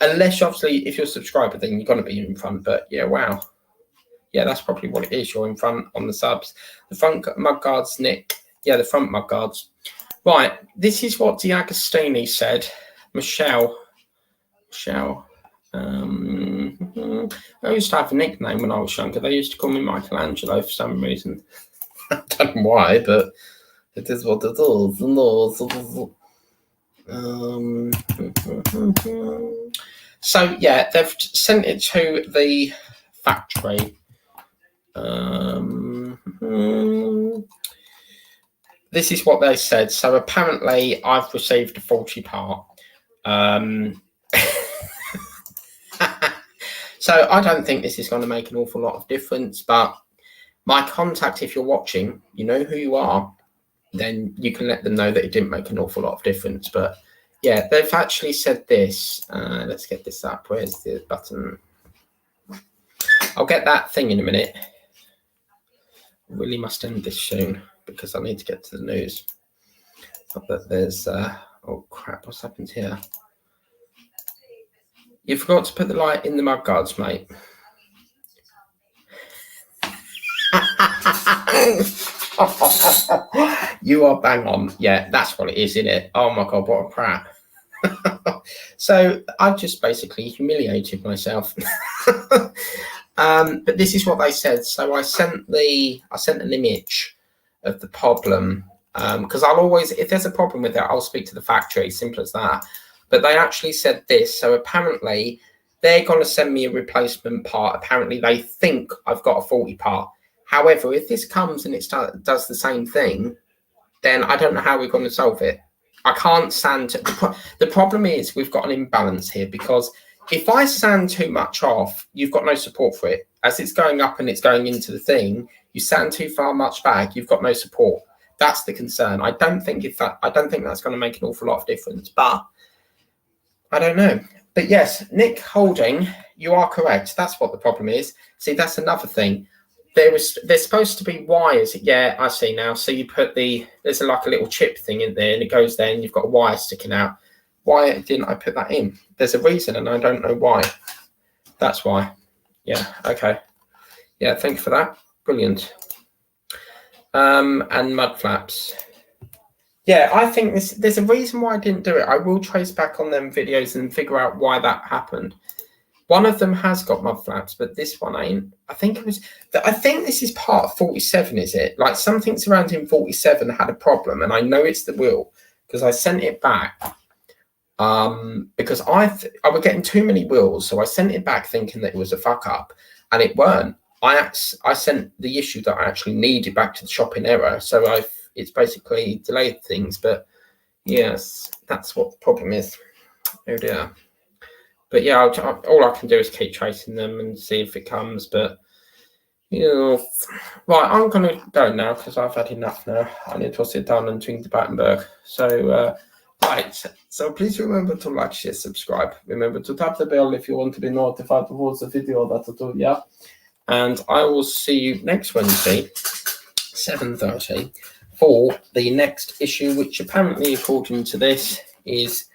Unless, obviously, if you're a subscriber, then you're going to be in front. But yeah, wow. Yeah, that's probably what it is. You're in front on the subs. The front mud guards, Nick. Yeah, the front mud guards. Right. This is what D'Agostini said. Michelle. I used to have a nickname when I was younger. They used to call me Michelangelo for some reason. I don't know why, but it is what it is. So yeah, they've sent it to the factory. This is what they said. So apparently I've received a faulty part. So I don't think this is going to make an awful lot of difference, but my contact, if you're watching, you know who you are, then you can let them know that it didn't make an awful lot of difference. But yeah, they've actually said this. Let's get this up. Where's the button? I'll get that thing in a minute. I really must end this soon because I need to get to the news. But there's oh crap, what's happened here? You forgot to put the light in the mud guards, mate. You are bang on. Yeah, that's what it is, isn't it? Oh my god, what a crap. So I've just basically humiliated myself. But this is what they said. So I sent an image of the problem, because I'll always, if there's a problem with it, I'll speak to the factory, simple as that. But they actually said this. So apparently they're going to send me a replacement part. Apparently they think I've got a faulty part. However, if this comes and it does the same thing, then I don't know how we're going to solve it. I can't sand. The problem is we've got an imbalance here, because if I sand too much off, you've got no support for it. As it's going up and it's going into the thing, you sand too far much back, you've got no support. That's the concern. I don't think that's going to make an awful lot of difference, but I don't know. But yes, Nick Holding, you are correct. That's what the problem is. See, that's another thing. There's supposed to be wires. Yeah, I see now. So you put there's like a little chip thing in there and it goes there and you've got a wire sticking out. Why didn't I put that in? There's a reason and I don't know why. That's why. Yeah, okay. Yeah, thank you for that. Brilliant. And mud flaps. Yeah, I think there's a reason why I didn't do it. I will trace back on them videos and figure out why that happened. One of them has got mud flaps, but this one ain't. I think this is part of 47, is it? Like something surrounding 47 had a problem, and I know it's the wheel because I sent it back. Because I was getting too many wheels, so I sent it back thinking that it was a fuck up, and it weren't. I sent the issue that I actually needed back to the shop in error, so it's basically delayed things. But yes, that's what the problem is. Oh dear. But yeah, all I can do is keep tracing them and see if it comes. But you know, right, I'm gonna go now because I've had enough now. I need to sit down and drink the Battenberg. So. Right, so please remember to like, share, subscribe. Remember to tap the bell if you want to be notified of all the video that I do, yeah? And I will see you next Wednesday, 7:30, for the next issue, which apparently, according to this, is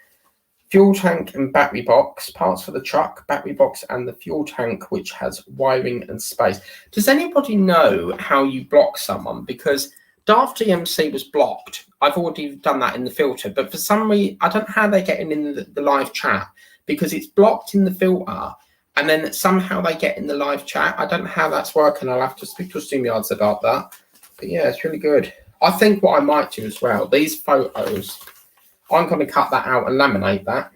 fuel tank and battery box, parts for the truck, battery box, and the fuel tank, which has wiring and space. Does anybody know how you block someone? Because Daft DMC was blocked. I've already done that in the filter, but for some reason, I don't know how they're getting in the live chat, because it's blocked in the filter, and then somehow they get in the live chat. I don't know how that's working. I'll have to speak to StreamYards about that. But yeah, it's really good. I think what I might do as well, these photos, I'm going to cut that out and laminate that.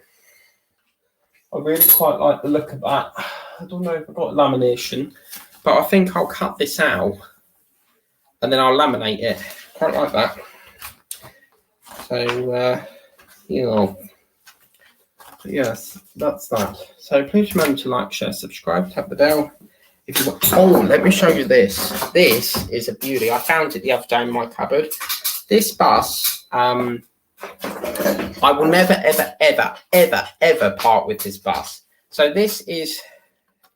I really quite like the look of that. I don't know if I've got lamination, but I think I'll cut this out and then I'll laminate it. Quite like that. So, you know, yes, that's that. So please remember to like, share, subscribe, tap the bell. If you want, oh, let me show you this. This is a beauty. I found it the other day in my cupboard. This bus, I will never, ever, ever, ever, ever part with this bus. So this is,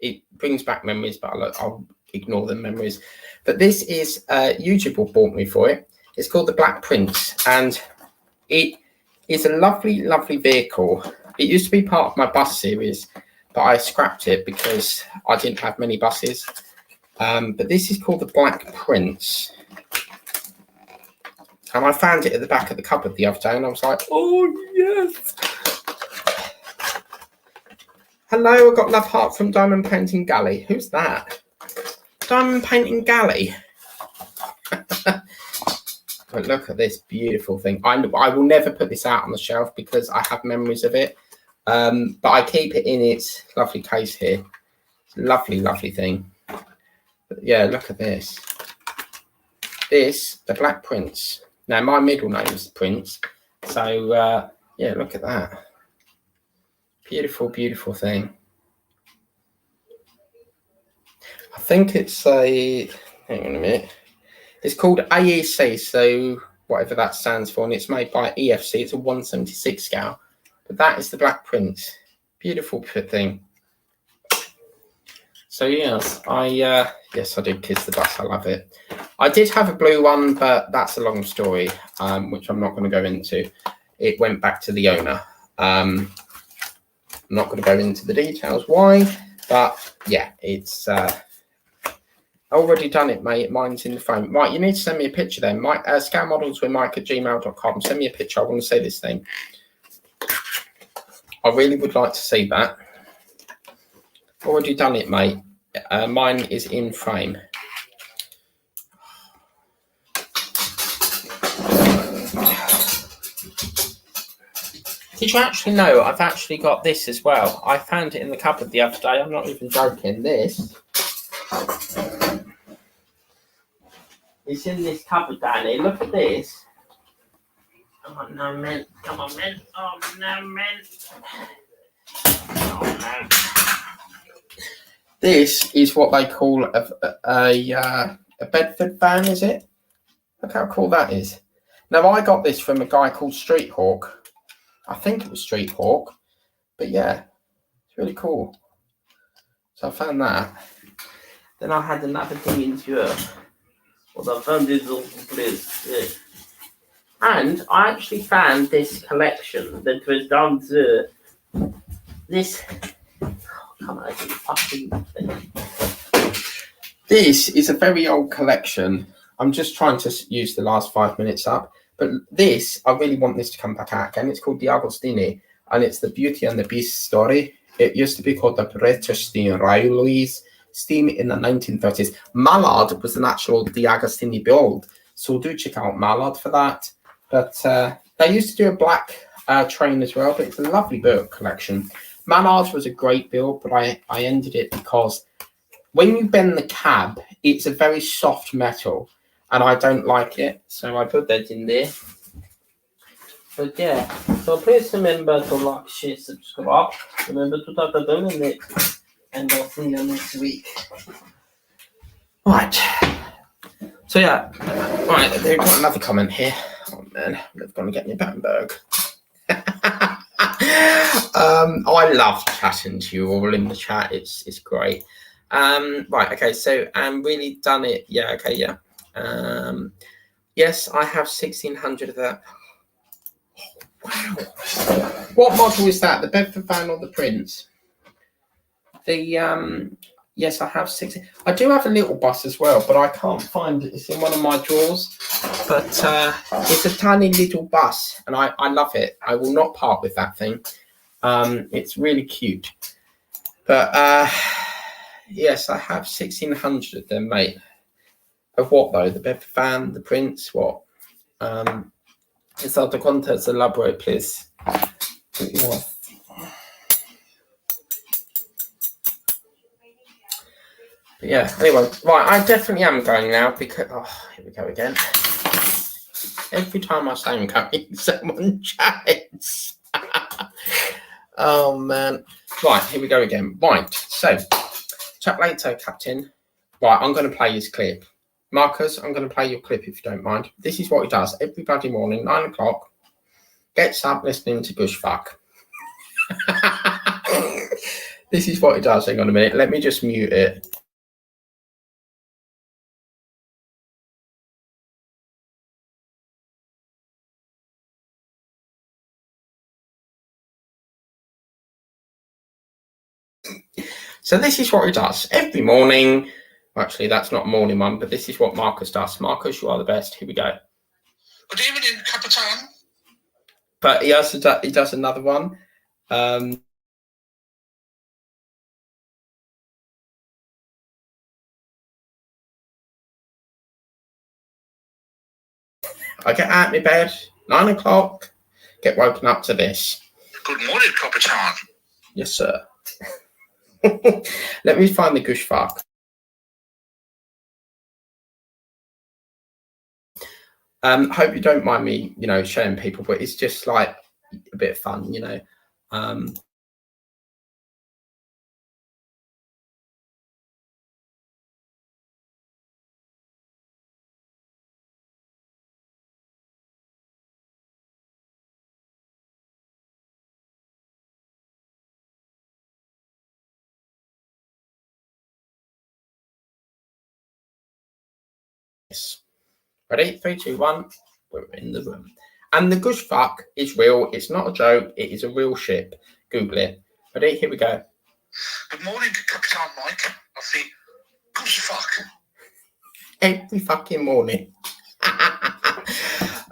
it brings back memories, but I'll ignore the memories. But this is, YouTube bought me for it. It's called the Black Prince, and it is a lovely, lovely vehicle. It used to be part of my bus series, but I scrapped it because I didn't have many buses. But this is called the Black Prince. And I found it at the back of the cupboard the other day, and I was like, oh, yes. Hello, I got love heart from Diamond Painting Galley. Who's that? Diamond Painting Galley. But look at this beautiful thing. I will never put this out on the shelf because I have memories of it. But I keep it in its lovely case here. It's a lovely, lovely thing. But yeah, look at this. This, the Black Prince. Now, my middle name is Prince. So, yeah, look at that. Beautiful, beautiful thing. I think it's a, hang on a minute. It's called AEC, so whatever that stands for, and it's made by EFC. It's a 1/76 scale. But that is the Black Prince. Beautiful thing. So yes, I did kiss the bus. I love it. I did have a blue one, but that's a long story, which I'm not going to go into. It went back to the owner. I'm not going to go into the details why, but yeah, it's already done it, mate. Mine's in the phone. Right, you need to send me a picture then. Scanmodelswithmike@gmail.com. Send me a picture. I want to see this thing. I really would like to see that. Already done it, mate. Mine is in frame. Did you actually know I've actually got this as well? I found it in the cupboard the other day. I'm not even joking. This it's in this cupboard down here. Look at this. Oh no, man! Come on, man! Oh no, man! Oh no! This is what they call a Bedford fan, is it? Look how cool that is. Now I got this from a guy called Street Hawk. I think it was Street Hawk, but yeah, it's really cool. So I found that. Then I had another thing in here. Well, I found this little place. Yeah. And I actually found this collection that was down there. This. Oh, come on, fucking thing. This is a very old collection. I'm just trying to use the last 5 minutes up. But this, I really want this to come back out again. It's called the Agostini, and it's the Beauty and the Beast story. It used to be called the British Railways Steam in the 1930s. Mallard was an actual the Agostini build, so do check out Mallard for that. But they used to do a black train as well, but it's a lovely build collection. Mallard was a great build, but I ended it because when you bend the cab, it's a very soft metal, and I don't like it, so I put that in there. But yeah, so please remember to like, share, subscribe. Remember to tap the bell in it, and I'll see you next week. Right. So yeah, right. They've got another comment here. Oh man, they're going to get me Bamberg. I love chatting to you all in the chat. It's great. Right. Okay. So really done it. Yeah. Okay. Yeah. Yes, I have 1,600 of that. Wow. What model is that? The Bedford fan or the Prince? The yes, I have 60. I do have a little bus as well, but I can't find it. It's in one of my drawers. But it's a tiny little bus, and I love it. I will not part with that thing. It's really cute. But yes, I have 1,600 of them, mate. Of what though? The Bedford fan, the Prince, what? It's out the contents elaborate, please. Yeah. But yeah, anyway, right, I definitely am going now because, here we go again. Every time I say I'm going, someone chats. Oh, man. Right, here we go again. Right, so, chat later, Captain. Right, I'm going to play his clip. Marcus, I'm going to play your clip if you don't mind. This is what he does every bloody morning, 9 o'clock. Gets up listening to Gushfuck. This is what he does. Hang on a minute. Let me just mute it. So this is what he does every morning. Actually, that's not a morning one, but this is what Marcus does. Marcus, you are the best. Here we go. Good evening, Capitan. But he does another one. I get out of my bed, 9 o'clock, get woken up to this. Good morning, Capitan. Yes, sir. Let me find the Gushfuck. Hope you don't mind me, showing people, but it's just like a bit of fun, this. Ready? 3, 2, 1. We're in the room. And the gush fuck is real. It's not a joke. It is a real ship. Google it. Ready? Here we go. Good morning, Capitan Mike. I see goose fuck. Every fucking morning.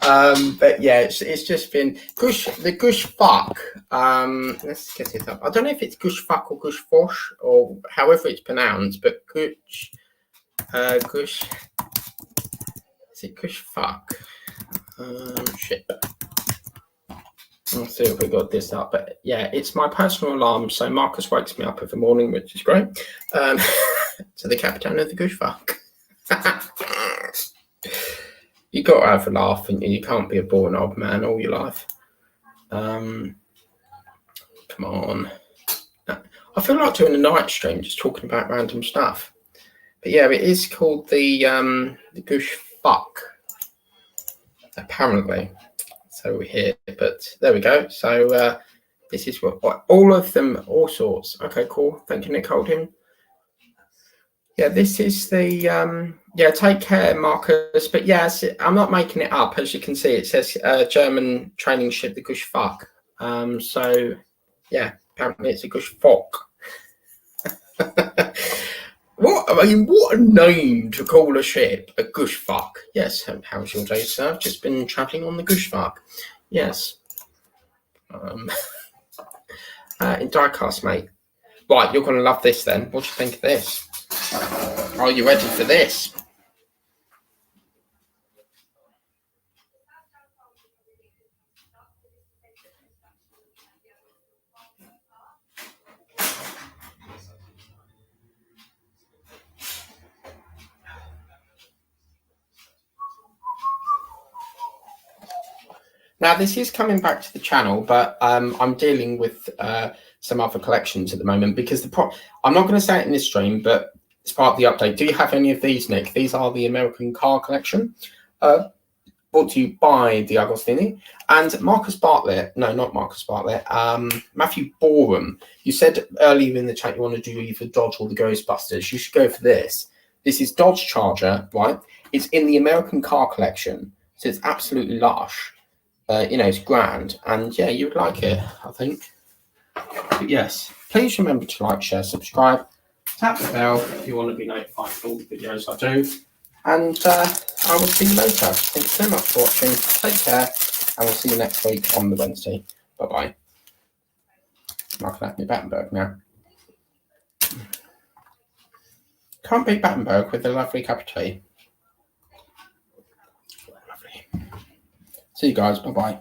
But yeah, it's just been the gush fuck. Let's get it up. I don't know if it's gush fuck or gush fosh or however it's pronounced, but gush is it gush fuck? Shit. Let's see if we got this up. But yeah, it's my personal alarm, so Marcus wakes me up every morning, which is great. So the captain of the gush fuck. You got to have a laugh, and you can't be a boring old man all your life. Come on. I feel like doing a night stream, just talking about random stuff. But yeah, it is called the gush fuck, apparently. So we're here, but there we go. So this is what all of them, all sorts. Okay, cool. Thank you, Nick Holding. Yeah, this is the take care, Marcus. But yes, I'm not making it up. As you can see, it says German training ship, the Gush Fuck. So yeah, apparently it's a Gush Fock. What a name to call a ship, a Gush Fuck. Yes, how's your day, sir? I've just been travelling on the Gush Fuck. Yes. In diecast, mate. Right, you're going to love this then. What do you think of this? Are you ready for this? Now, this is coming back to the channel, but I'm dealing with some other collections at the moment because I'm not going to say it in this stream, but it's part of the update. Do you have any of these, Nick? These are the American car collection. Brought to you by the Agostini and Marcus Bartlett. No, not Marcus Bartlett. Matthew Borum. You said earlier in the chat you want to do either Dodge or the Ghostbusters. You should go for this. This is Dodge Charger, right? It's in the American car collection, so it's absolutely lush. It's grand, and yeah, you would like it, I think. But yes, please remember to like, share, subscribe, tap the bell if you want to be notified for all the videos I do, and I will see you later. Thank you so much for watching. Take care, and we'll see you next week on the Wednesday. Bye bye. I can have my Battenberg now. Can't beat Battenberg with a lovely cup of tea. Lovely. See you guys. Bye bye.